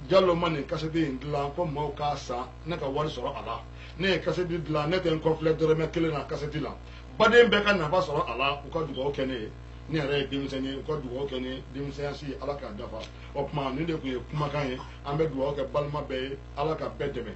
Jallow ma nin kasɛti in dilan ko maaw k'a san ne ka wari sɔrɔ a la ne ye kasɛti dilan ne tɛ n kɔfilɛ dɔrɔmɛ kelen na kasɛti la baden bɛɛ ka nafa sɔrɔ a la u ka dugawu kɛ ne ye ne yɛrɛ ye denmisɛn ye u ka dugawu kɛ ni denmisɛnya si ala k'a dafa o tuma nin de tun ye kumakan ye an bɛ dugawu kɛ balima bɛɛ ye ala ka bɛɛ dɛmɛ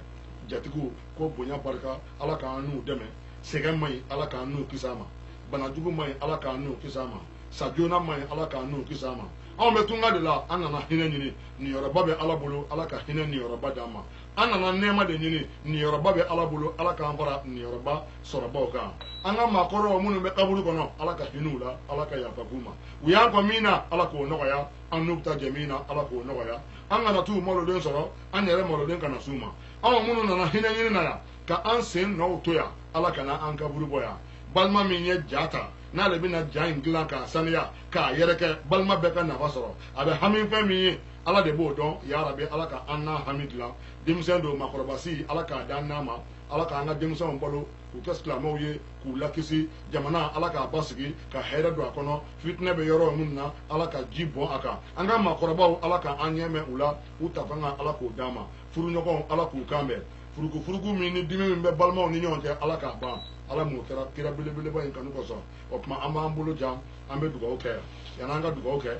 jatigiw ko bonya barika ala k'an n'u dɛmɛ sɛgɛn man ɲi ala k'an n'u kisi a ma banajugu man ɲi ala k'an n'u kisi a ma sajoona man ɲi ala k'an n'u kisi a ma anw bɛ tunga de la an nana hinɛ ɲini niyɔrɔba bɛ ala bolo ala ka hinɛ niyɔrɔba d'an ma an nana nɛɛma de ɲini niyɔrɔba bɛ ala bolo ala k'an fara niyɔrɔba sɔrɔbaw kan an ka maakɔrɔw minnu bɛ kaburu kɔnɔ ala ka hinɛ u la ala ka yafa k'u ma u y'an kɔ min na ala k'o nɔgɔya an n'u bɛ taa jɛ min na ala k'o nɔgɔya an kana t'u maloden sɔrɔ an yɛrɛ maloden kana s'u ma anw minnu nana hinɛ ɲini na yan ka an sen nɔw to yan ala kana an kaburu bɔ yan balima min ye ja ta n'ale bɛna ja in dilan k'a saniya k'a yɛrɛkɛ balima bɛɛ ka nafa sɔrɔ a bɛ hami fɛn min ye ala de b'o dɔn yarabi ala ka an n'a hami dilan denmisɛn don maakɔrɔba si ala k'a d'an n'a ma ala k'an ka denmisɛnw balo k'u kɛ silamɛw ye k'u lakisi jamana ala k'a basigi ka hɛrɛ don a kɔnɔ fitinɛ bɛ yɔrɔ minnu na ala ka ji bɔn a kan an ka maakɔrɔbaw ala ka an ɲɛ mɛn u la u tafanga ala k'o d'an ma furuɲɔgɔnw ala k'u kan bɛn furuku min ni dimi min bɛ balimaw ni ɲɔgɔn cɛ ala k'a ban ala m'o kɛra kira belebeleba in kanu kosɔn o tuma an b'an bolo jan an bɛ dugawu kɛ yan'an ka dugawu kɛ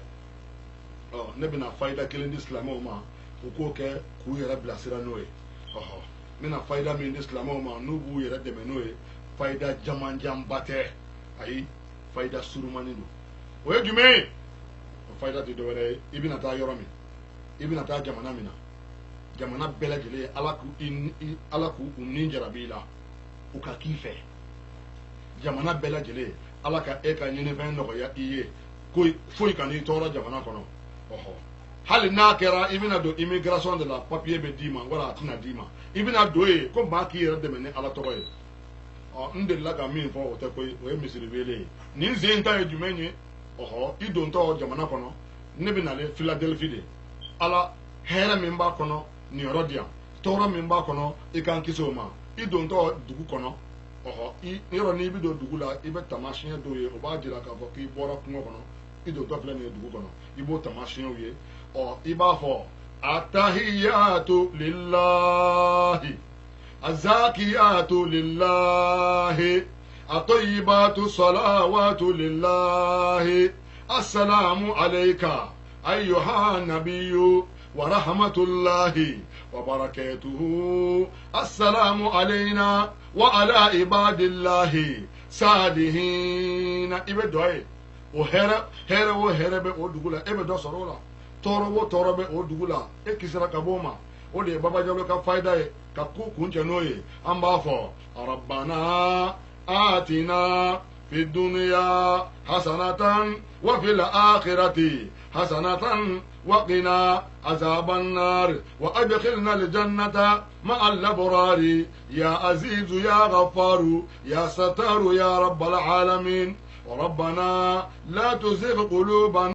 ne bɛna fayida kelen di silamɛw ma u k'o kɛ k'u yɛrɛ bilasira n'o ye n bɛna fayida min di silamɛw ma n'u b'u yɛrɛ dɛmɛ n'o ye fayida jamanjanba tɛ ayi fayida surumani don o ye jumɛn ye o fayida tɛ dɔwɛrɛ ye i bɛna taa yɔrɔ min i bɛna taa jamana min na jamana bɛɛ lajɛlen ala k'u ni jarabi i la u ka k'i fɛ jamana bɛɛ lajɛlen ala ka e ka ɲinifɛn nɔgɔya i ye foyi ka n'i tɔɔrɔ jamana kɔnɔ hali n'a kɛra i bɛna don immigration de la papier bɛ d'i ma wala a tɛna d'i ma i bɛna don yen ko maa k'i yɛrɛ dɛmɛ ni ala tɔgɔ ye n delila ka min fɔ o tɛ koyi o ye misiri wele ye nin sen ta ye jumɛn ye i dontɔ jamana kɔnɔ ne bɛ nalen Philadelphie de ala hɛrɛ min b'a kɔnɔ nin yɔrɔ di yan tɔɔrɔ min b'a kɔnɔ i k'an kisi o ma i dontɔ dugu kɔnɔ yɔrɔ n'i bɛ don dugu la i bɛ taamasiyɛn dɔw ye o b'a jira k'a fɔ k'i bɔra kungo kɔnɔ i dontɔ filɛ nin ye dugu kɔnɔ i b'o taamasiyɛnw ye i b'a fɔ atahiyatu lillahi azakiyatu lillahi atoyibatu salawatu lillahi assalamu alayka ayyuha nabiyyu wa rahmatullahi wa barakatuhu assalamu alayna wa ala ibadillahi salihina ibe doye o hɛrɛ bɛ o dugu la e bɛ dɔ sɔrɔ o la tɔɔrɔ bɛ o dugu la e kisira ka bɔ o ma o de ye Baba Jallow ka fayida ye ka ko kuncɛ n'o ye an b'a fɔ rabbana atina fi dunya hasanatan wa fil akhirati hasanatan wa qina azaban nar wa adkhilna al jannata ma'a al abrari ya azizu ya ghafaru ya sataru ya rabbal alamin ربنا لا تزغ قلوبنا